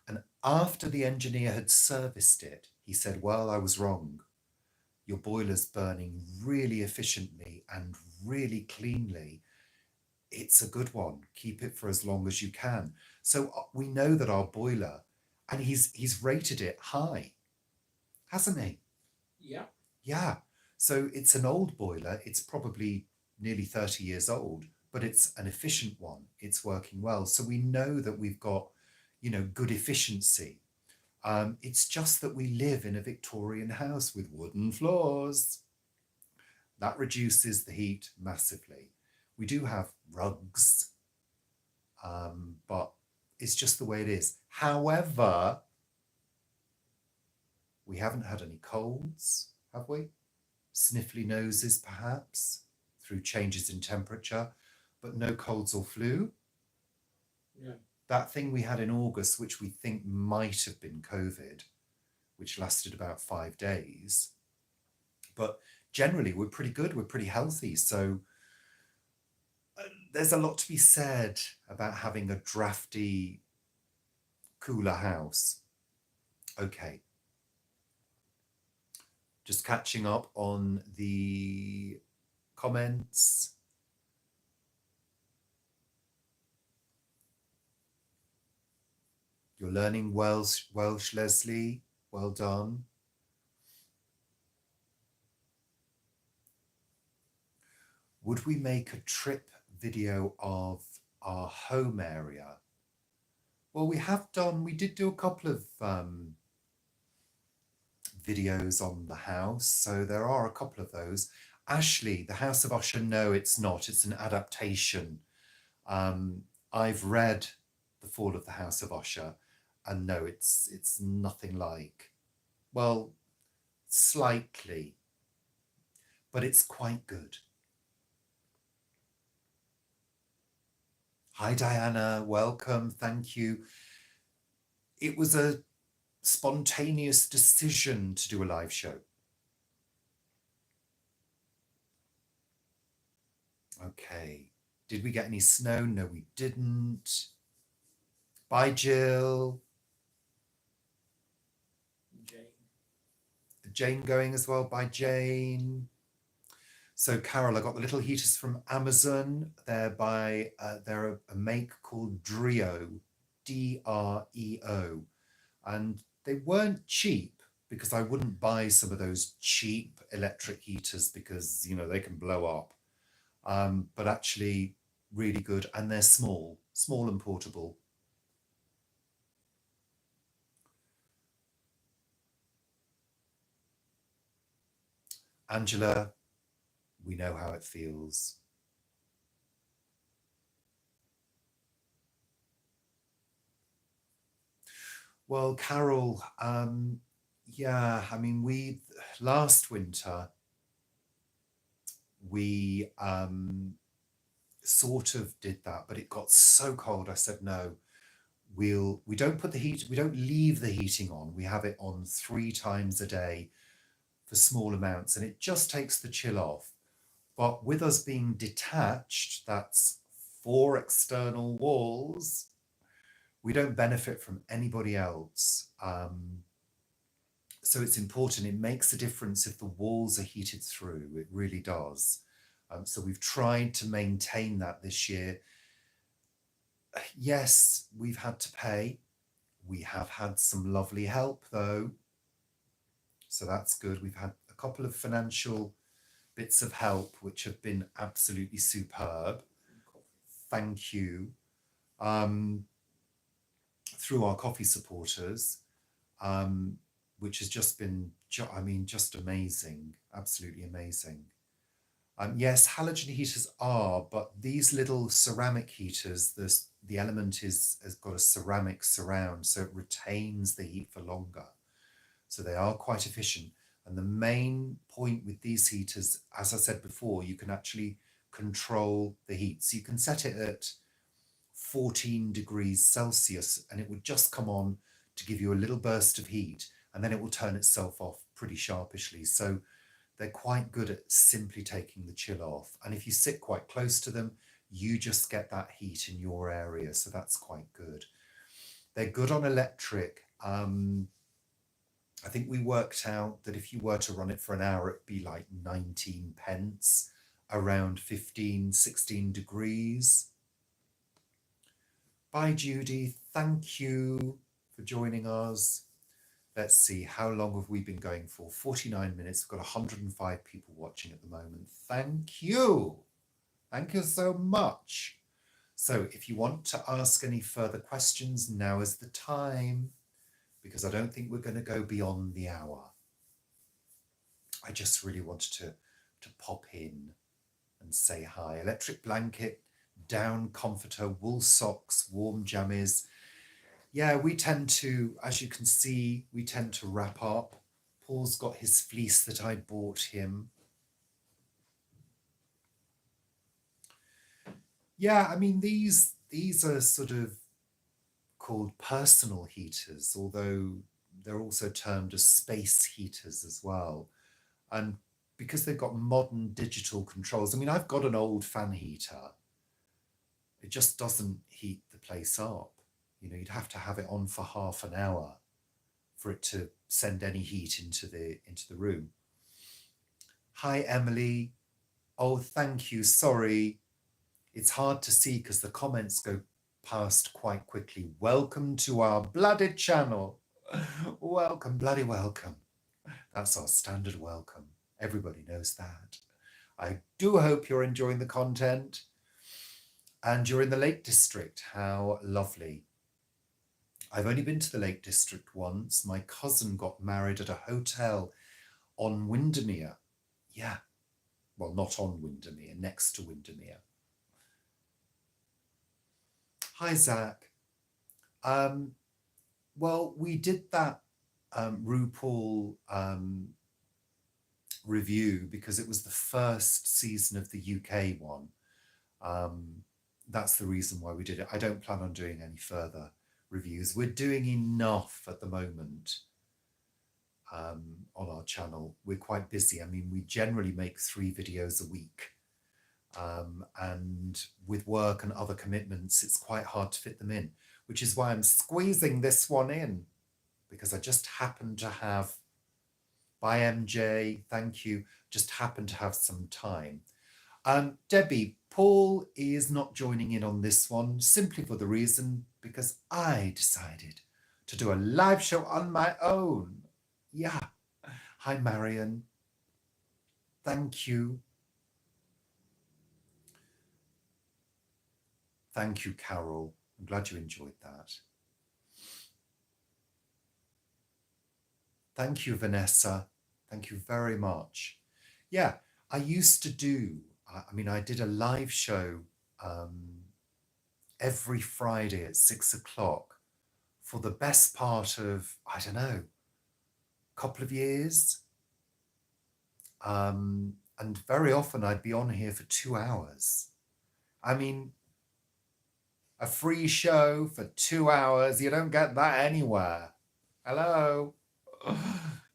And after the engineer had serviced it, he said, well, I was wrong. Your boiler's burning really efficiently and really cleanly. It's a good one. Keep it for as long as you can. So we know that our boiler, and he's rated it high, hasn't he? Yeah. Yeah. So it's an old boiler. It's probably nearly 30 years old, but it's an efficient one. It's working well. So we know that we've got, you know, good efficiency. It's just that we live in a Victorian house with wooden floors. That reduces the heat massively. We do have rugs, but it's just the way it is. However, we haven't had any colds, have we? Sniffly noses, perhaps? through changes in temperature, but no colds or flu. Yeah. That thing we had in August, which we think might have been COVID, which lasted about 5 days. But generally, we're pretty good. We're pretty healthy. So there's a lot to be said about having a drafty, cooler house. Okay. Just catching up on the comments. You're learning Welsh, Leslie. Well done. Would we make a trip video of our home area? Well, we did do a couple of videos on the house, so there are a couple of those. Ashley, the House of Usher, no, it's not. It's an adaptation. I've read The Fall of the House of Usher, and no, it's nothing like, well, slightly, but it's quite good. Hi, Diana. Welcome. Thank you. It was a spontaneous decision to do a live show. Okay. Did we get any snow? No, we didn't. Bye, Jill. Jane going as well. Bye, Jane. So, Carol, I got the little heaters from Amazon. They're a make called Dreo, D-R-E-O. And they weren't cheap, because I wouldn't buy some of those cheap electric heaters because, you know, they can blow up. But actually really good. And they're small and portable. Angela, we know how it feels. Well, Carol, yeah, I mean, last winter, we sort of did that, but it got so cold. I said, no, we don't leave the heating on. We have it on 3 times a day for small amounts, and it just takes the chill off. But with us being detached, that's 4 external walls, we don't benefit from anybody else. So it's important. It makes a difference if the walls are heated through. It really does. So we've tried to maintain that this year. Yes, we've had to pay. We have had some lovely help, though. So that's good. We've had a couple of financial bits of help, which have been absolutely superb. Thank you. Through our coffee supporters, which has just been, just amazing, absolutely amazing. Yes, halogen heaters are, but these little ceramic heaters, the element has got a ceramic surround, so it retains the heat for longer. So they are quite efficient. And the main point with these heaters, as I said before, you can actually control the heat. So you can set it at 14 degrees Celsius and it would just come on to give you a little burst of heat, and then it will turn itself off pretty sharpishly. So they're quite good at simply taking the chill off. And if you sit quite close to them, you just get that heat in your area. So that's quite good. They're good on electric. I think we worked out that if you were to run it for an hour, it'd be like 19 pence, around 15, 16 degrees. Bye, Judy. Thank you for joining us. Let's see, how long have we been going for? 49 minutes. We've got 105 people watching at the moment. Thank you. Thank you so much. So if you want to ask any further questions, now is the time, because I don't think we're going to go beyond the hour. I just really wanted to pop in and say hi. Electric blanket, down comforter, wool socks, warm jammies. Yeah, we tend to, as you can see, we tend to wrap up. Paul's got his fleece that I bought him. Yeah, I mean these are sort of called personal heaters, although they're also termed as space heaters as well. And because they've got modern digital controls, I mean, I've got an old fan heater. It just doesn't heat the place up. You know, you'd have to have it on for half an hour for it to send any heat into the room. Hi, Emily. Oh, thank you. Sorry. It's hard to see because the comments go past quite quickly. Welcome to our blooded channel. Welcome, bloody welcome. That's our standard welcome. Everybody knows that. I do hope you're enjoying the content. And you're in the Lake District. How lovely. I've only been to the Lake District once. My cousin got married at a hotel on Windermere. Yeah. Well, not on Windermere, next to Windermere. Hi, Zach. Well, we did that RuPaul review because it was the first season of the UK one. That's the reason why we did it. I don't plan on doing any further reviews. We're doing enough at the moment on our channel. We're quite busy. I mean, we generally make 3 videos a week. And with work and other commitments, it's quite hard to fit them in, which is why I'm squeezing this one in, because I just happen to have, bye MJ, thank you, just happen to have some time. Debbie, Paul is not joining in on this one simply for the reason because I decided to do a live show on my own. Yeah. Hi, Marion. Thank you. Thank you, Carol. I'm glad you enjoyed that. Thank you, Vanessa. Thank you very much. Yeah, I used to do, I mean, I did a live show every Friday at 6 o'clock for the best part of, I don't know, a couple of years. And very often I'd be on here for 2 hours. I mean, a free show for 2 hours, you don't get that anywhere. Hello?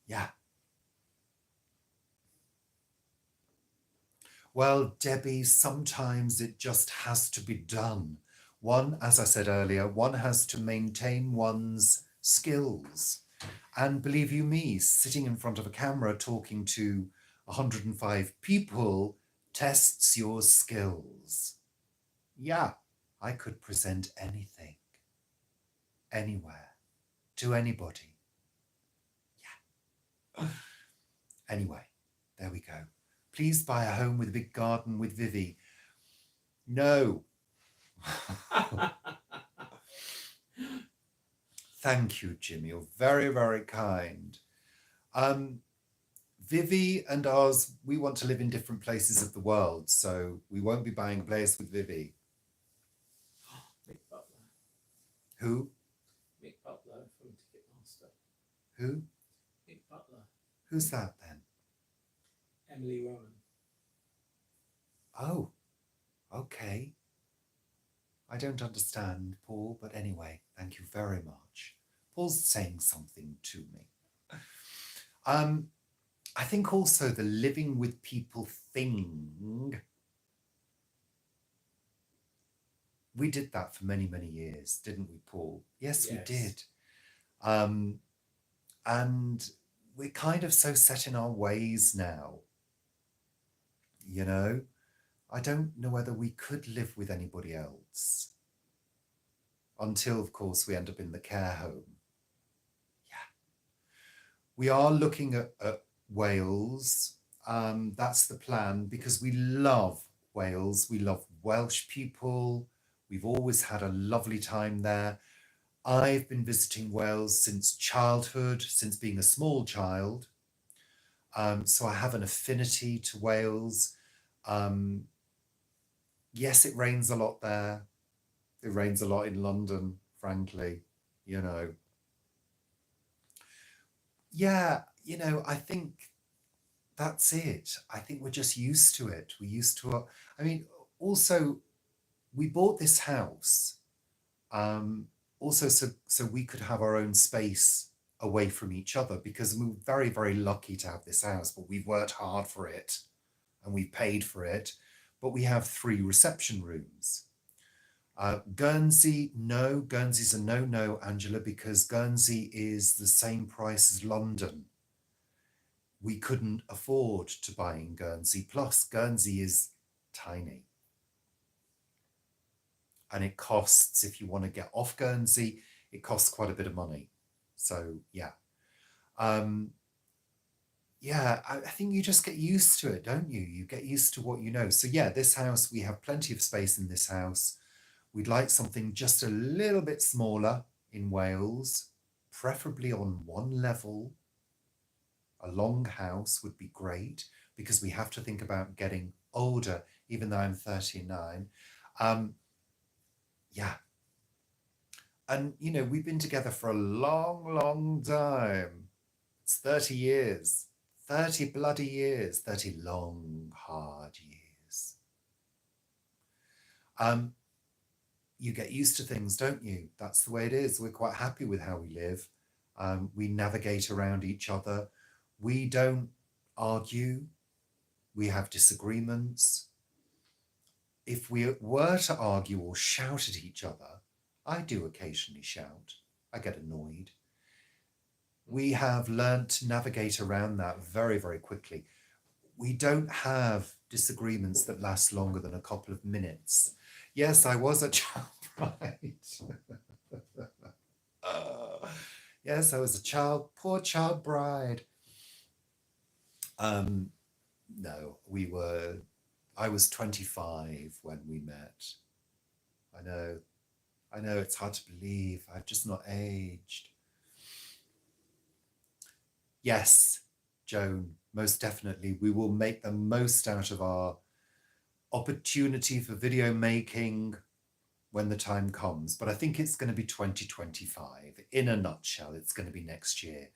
Yeah. Well, Debbie, sometimes it just has to be done. One, as I said earlier, one has to maintain one's skills. And believe you me, sitting in front of a camera talking to 105 people tests your skills. Yeah, I could present anything, anywhere, to anybody. Yeah. Anyway, there we go. Please buy a home with a big garden with Vivi. No. Thank you, Jim. You're very, very kind. Vivi and ours, we want to live in different places of the world, so we won't be buying a place with Vivi. Mick Butler. Who? Mick Butler from Ticketmaster. Who? Mick Butler. Who's that then? Emily Rowan. Oh, okay. I don't understand, Paul, but anyway, thank you very much. Paul's saying something to me. I think also the living with people thing, we did that for many, many years, didn't we, Paul? Yes, we did. And we're kind of so set in our ways now, you know? I don't know whether we could live with anybody else until, of course, we end up in the care home. Yeah. We are looking at Wales. That's the plan because we love Wales. We love Welsh people. We've always had a lovely time there. I've been visiting Wales since childhood, since being a small child. So I have an affinity to Wales. Yes, it rains a lot there. It rains a lot in London, frankly, you know. Yeah, you know, I think that's it. I think we're just used to it. We're used to it. I mean, also, we bought this house also so we could have our own space away from each other, because we were very, very lucky to have this house, but we've worked hard for it and we've paid for it. But we have 3 reception rooms. Guernsey, no, Guernsey's a no, Angela, because Guernsey is the same price as London. We couldn't afford to buy in Guernsey. Plus, Guernsey is tiny. And it costs, if you want to get off Guernsey, it costs quite a bit of money. So, yeah. Yeah, I think you just get used to it, don't you? You get used to what you know. So, yeah, this house, we have plenty of space in this house. We'd like something just a little bit smaller in Wales, preferably on one level. A long house would be great, because we have to think about getting older, even though I'm 39. Yeah. And, you know, we've been together for a long, long time. It's 30 years. 30 bloody years. 30 long, hard years. You get used to things, don't you? That's the way it is. We're quite happy with how we live. We navigate around each other. We don't argue. We have disagreements. If we were to argue or shout at each other, I do occasionally shout. I get annoyed. We have learnt to navigate around that very, very quickly. We don't have disagreements that last longer than a couple of minutes. Yes, I was a child bride. Yes, I was a poor child bride. No, I was 25 when we met. I know, it's hard to believe. I've just not aged. Yes, Joan, most definitely. We will make the most out of our opportunity for video making when the time comes. But I think it's going to be 2025. In a nutshell, it's going to be next year.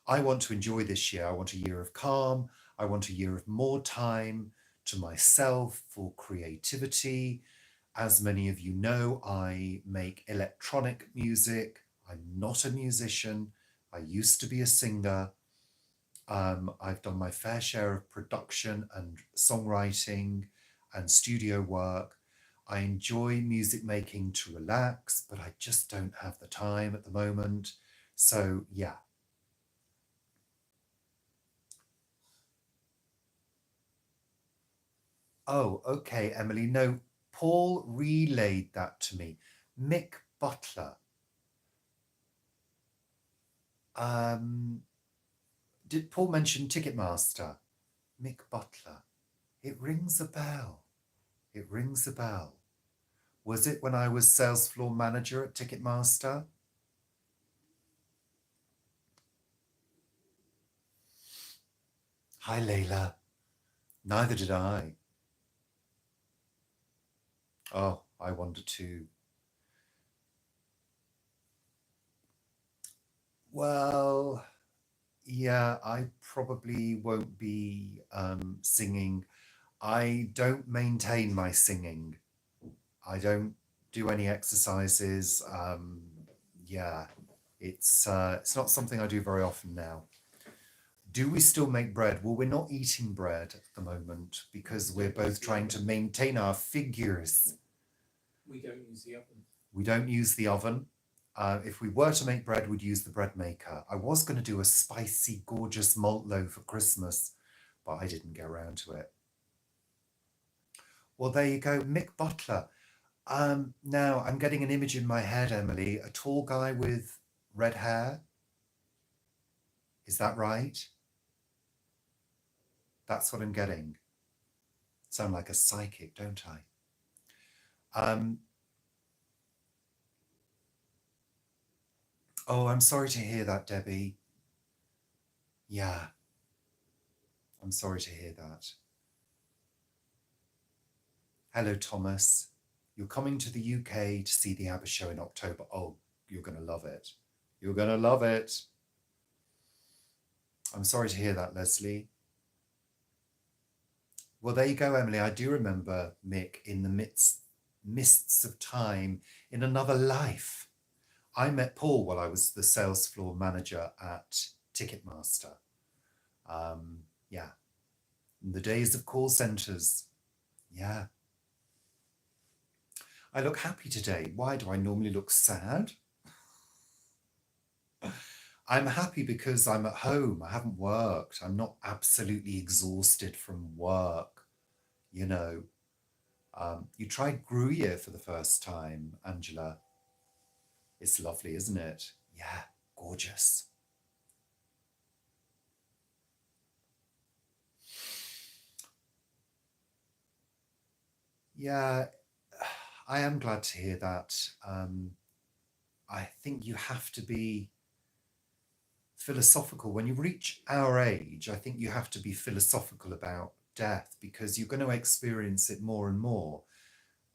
I want to enjoy this year. I want a year of calm. I want a year of more time to myself for creativity. As many of you know, I make electronic music. I'm not a musician. I used to be a singer. I've done my fair share of production and songwriting and studio work. I enjoy music making to relax, but I just don't have the time at the moment. So, yeah. Oh, okay, Emily. No, Paul relayed that to me. Mick Butler. Did Paul mention Ticketmaster? Mick Butler. It rings a bell. It rings a bell. Was it when I was sales floor manager at Ticketmaster? Hi, Layla. Neither did I. Oh, I wonder too. Well, yeah, I probably won't be singing. I don't maintain my singing. I don't do any exercises. Yeah, it's not something I do very often now. Do we still make bread? Well, we're not eating bread at the moment because we're both trying to maintain our figures. We don't use the oven. We don't use the oven. If we were to make bread, we'd use the bread maker. I was going to do a spicy, gorgeous malt loaf for Christmas, but I didn't get around to it. Well, there you go, Mick Butler. Now, I'm getting an image in my head, Emily, a tall guy with red hair. Is that right? That's what I'm getting. Sound like a psychic, don't I? Oh, I'm sorry to hear that, Debbie. Yeah, I'm sorry to hear that. Hello, Thomas. You're coming to the UK to see the ABBA show in October. Oh, you're going to love it. You're going to love it. I'm sorry to hear that, Leslie. Well, there you go, Emily. I do remember Mick in the midst mists of time in another life. I met Paul while I was the sales floor manager at Ticketmaster. Yeah, in the days of call centres. Yeah. I look happy today. Why do I normally look sad? I'm happy because I'm at home. I haven't worked. I'm not absolutely exhausted from work. You know, you tried Gruyere for the first time, Angela. It's lovely, isn't it? Yeah, gorgeous. Yeah, I am glad to hear that. I think you have to be philosophical. When you reach our age, I think you have to be philosophical about death because you're going to experience it more and more.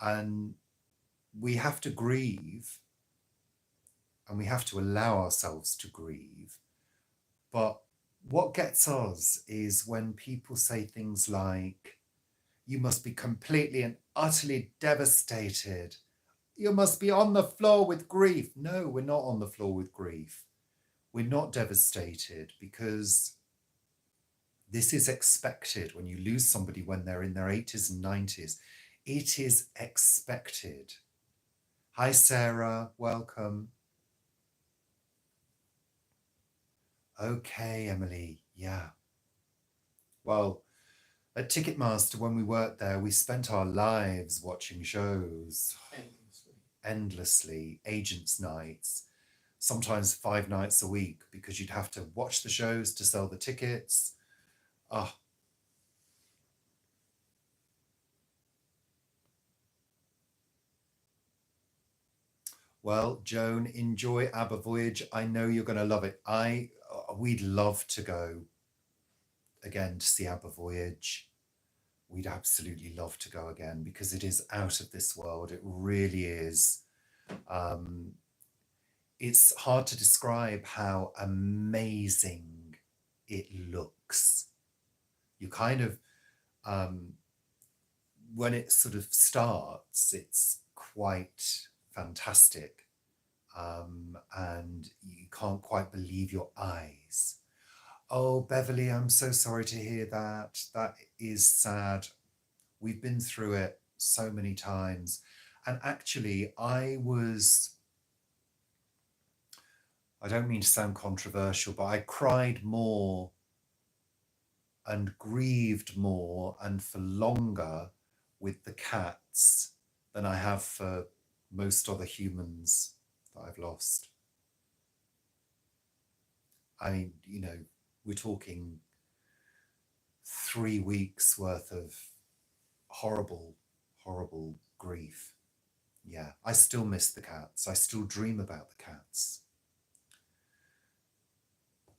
And we have to grieve and we have to allow ourselves to grieve. But what gets us is when people say things like, you must be completely and utterly devastated. You must be on the floor with grief. No, we're not on the floor with grief. We're not devastated because this is expected when you lose somebody when they're in their 80s and 90s. It is expected. Hi, Sarah. Welcome. Okay, Emily. Yeah. Well, at Ticketmaster, when we worked there, we spent our lives watching shows endlessly, agents' nights, sometimes 5 nights a week, because you'd have to watch the shows to sell the tickets. Ah. Well, Joan, enjoy ABBA Voyage. I know you're going to love it. We'd love to go again to see ABBA Voyage. We'd absolutely love to go again because it is out of this world. It really is. It's hard to describe how amazing it looks. You kind of, when it sort of starts, it's quite fantastic. And you can't quite believe your eyes. Oh, Beverly, I'm so sorry to hear that. That is sad. We've been through it so many times. And actually, I don't mean to sound controversial, but I cried more and grieved more and for longer with the cats than I have for most other humans that I've lost. I mean, we're talking 3 weeks worth of horrible, horrible grief. Yeah, I still miss the cats. I still dream about the cats.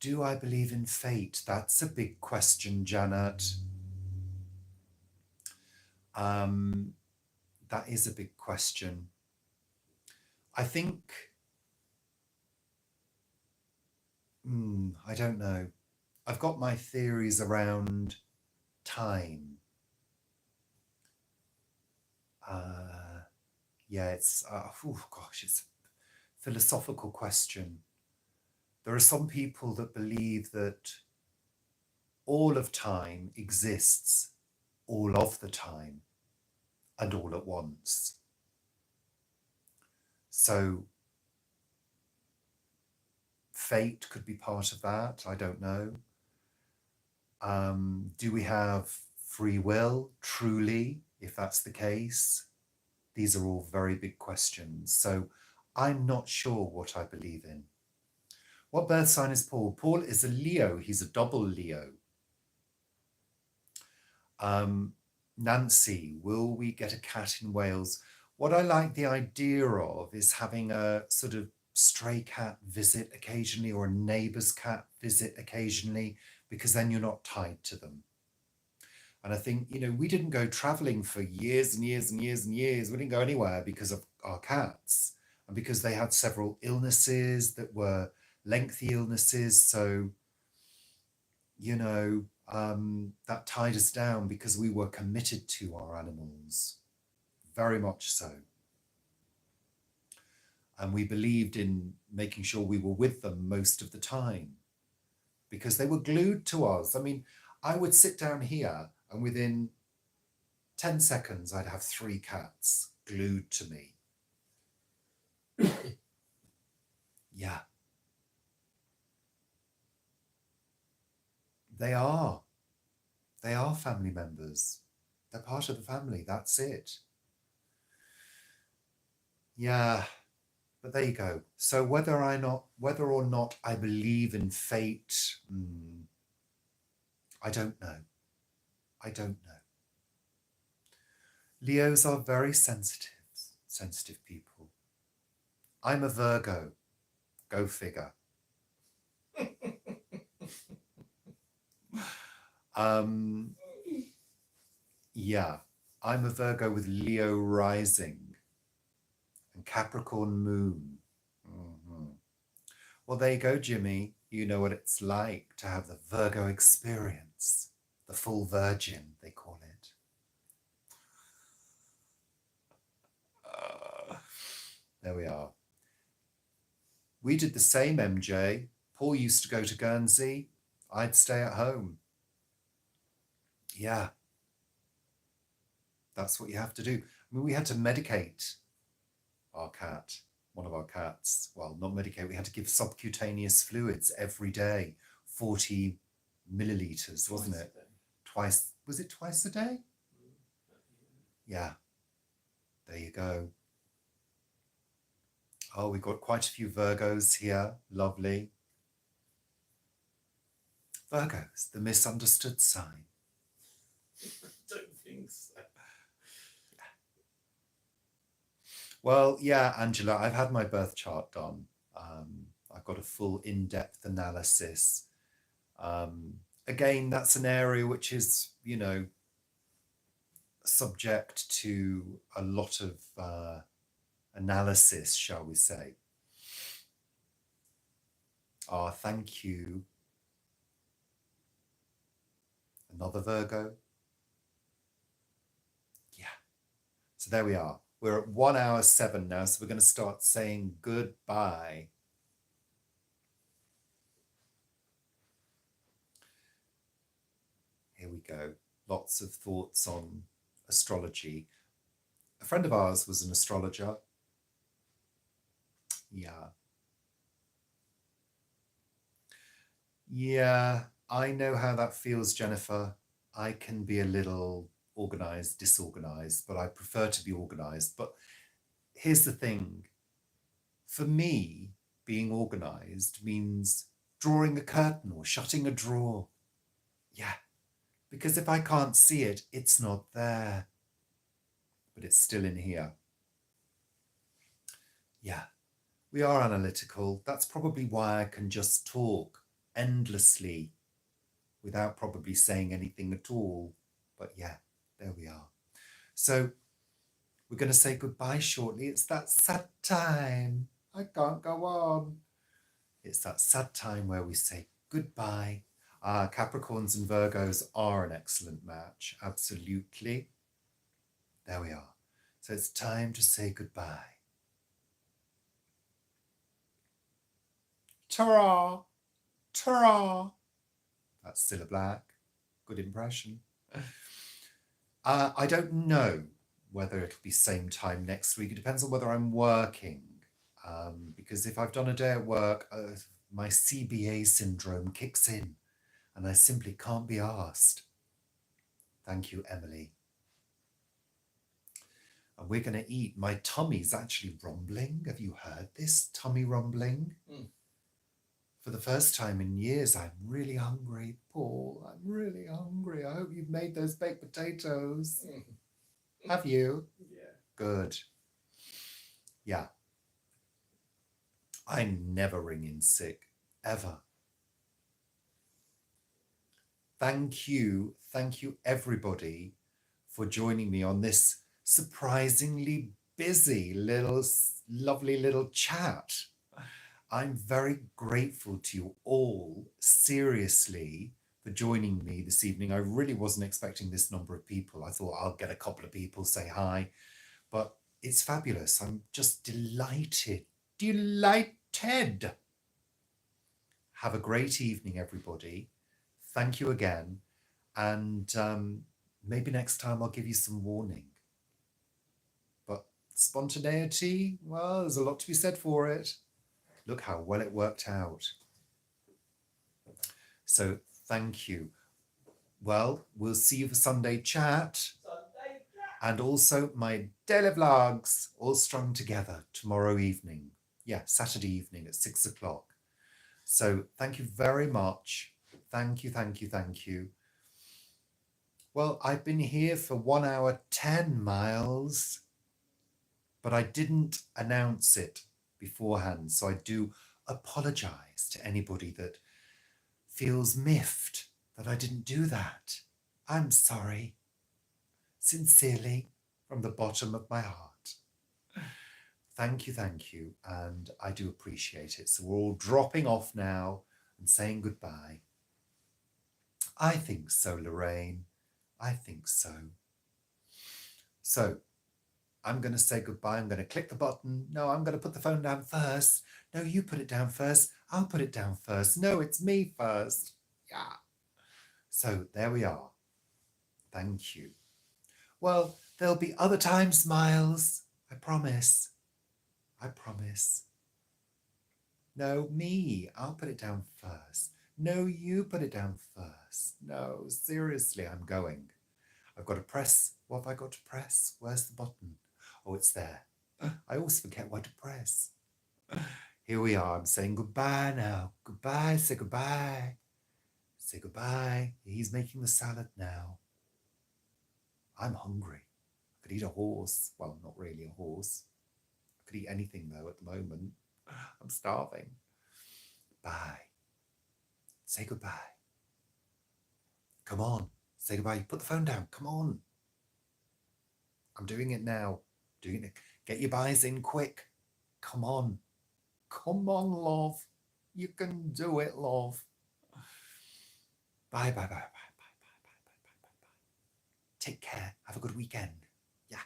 Do I believe in fate? That's a big question, Janet. That is a big question. I think, I don't know. I've got my theories around time. Yeah, it's a philosophical question. There are some people that believe that all of time exists all of the time and all at once. So fate could be part of that. I don't know. Do we have free will, truly, if that's the case? These are all very big questions. So I'm not sure what I believe in. What birth sign is Paul? Paul is a Leo. He's a double Leo. Nancy, will we get a cat in Wales? What I like the idea of is having a sort of stray cat visit occasionally or a neighbour's cat visit occasionally, because then you're not tied to them. And I think, we didn't go travelling for years and years and years and years. We didn't go anywhere because of our cats and because they had several illnesses that were lengthy illnesses. So, that tied us down because we were committed to our animals very much so. And we believed in making sure we were with them most of the time because they were glued to us. I mean, I would sit down here and within 10 seconds, I'd have 3 cats glued to me. Yeah. They are. They are family members. They're part of the family. That's it. Yeah. But there you go. So whether or not I believe in fate, I don't know. I don't know. Leos are very sensitive people. I'm a Virgo. Go figure. Yeah, I'm a Virgo with Leo rising and Capricorn moon. Well, there you go, Jimmy. You know what it's like to have the Virgo experience, the full virgin, they call it. There we are. We did the same, MJ. Paul used to go to Guernsey. I'd stay at home. Yeah. That's what you have to do. I mean, we had to medicate our cat, one of our cats. Well, not medicate, we had to give subcutaneous fluids every day, 40 milliliters, wasn't it? Twice. Was it twice a day? Yeah. There you go. Oh, we've got quite a few Virgos here. Lovely. Virgos, the misunderstood sign. I don't think so. Well, yeah, Angela, I've had my birth chart done. I've got a full in-depth analysis. Again, that's an area which is, you know, subject to a lot of analysis, shall we say. Ah, thank you. Another Virgo. Yeah. So there we are. We're at 1 hour 7 now, so we're going to start saying goodbye. Here we go. Lots of thoughts on astrology. A friend of ours was an astrologer. Yeah. Yeah, I know how that feels, Jennifer. I can be a little organized, disorganized, but I prefer to be organized. But here's the thing. For me, being organized means drawing a curtain or shutting a drawer. Yeah, because if I can't see it, it's not there. But it's still in here. Yeah, we are analytical. That's probably why I can just talk endlessly without probably saying anything at all. But yeah, there we are. So we're going to say goodbye shortly. It's that sad time. I can't go on. It's that sad time where we say goodbye. Capricorns and Virgos are an excellent match. Absolutely. There we are. So it's time to say goodbye. Ta-ra! Ta-ra! That's Cilla Black. Good impression. I don't know whether it'll be same time next week. It depends on whether I'm working. Because if I've done a day at work, my CBA syndrome kicks in and I simply can't be asked. Thank you, Emily. And we're going to eat. My tummy's actually rumbling. Have you heard this tummy rumbling? For the first time in years, I'm really hungry, Paul. I'm really hungry. I hope you've made those baked potatoes. Have you? Yeah. Good. Yeah. I never ring in sick, ever. Thank you everybody for joining me on this surprisingly busy little, lovely little chat. I'm very grateful to you all, seriously, for joining me this evening. I really wasn't expecting this number of people. I thought I'll get a couple of people say hi, But it's fabulous. I'm just delighted. Delighted. Have a great evening, everybody. Thank you again. And maybe next time I'll give you some warning. But spontaneity, well, there's a lot to be said for it. Look how well it worked out. So thank you. Well, we'll see you for Sunday chat. And also my daily vlogs all strung together tomorrow evening. Yeah, Saturday evening at 6 o'clock. So thank you very much. Thank you, thank you, thank you. Well, I've been here for 1 hour 10 miles, but I didn't announce it beforehand. So I do apologize to anybody that feels miffed that I didn't do that. I'm sorry. Sincerely, from the bottom of my heart. Thank you, and I do appreciate it. So we're all dropping off now and saying goodbye. I think so, Lorraine. I think so. So I'm going to say goodbye. I'm going to click the button. No, I'm going to put the phone down first. No, you put it down first. I'll put it down first. No, it's me first. Yeah. So there we are. Thank you. Well, there'll be other times, Miles. I promise. I promise. No, me. I'll put it down first. No, you put it down first. No, seriously, I'm going. I've got to press. What have I got to press? Where's the button? Oh, it's there. I always forget what to press. Here we are. I'm saying goodbye now. Goodbye. Say goodbye. Say goodbye. He's making the salad now. I'm hungry. I could eat a horse. Well, not really a horse. I could eat anything, though, at the moment. I'm starving. Bye. Say goodbye. Come on. Say goodbye. Put the phone down. Come on. I'm doing it now. Doing it. Get your buys in quick. Come on. Come on, love. You can do it, love. Bye, bye, bye, bye, bye, bye, bye, bye, bye, bye, bye. Take care. Have a good weekend. Yeah.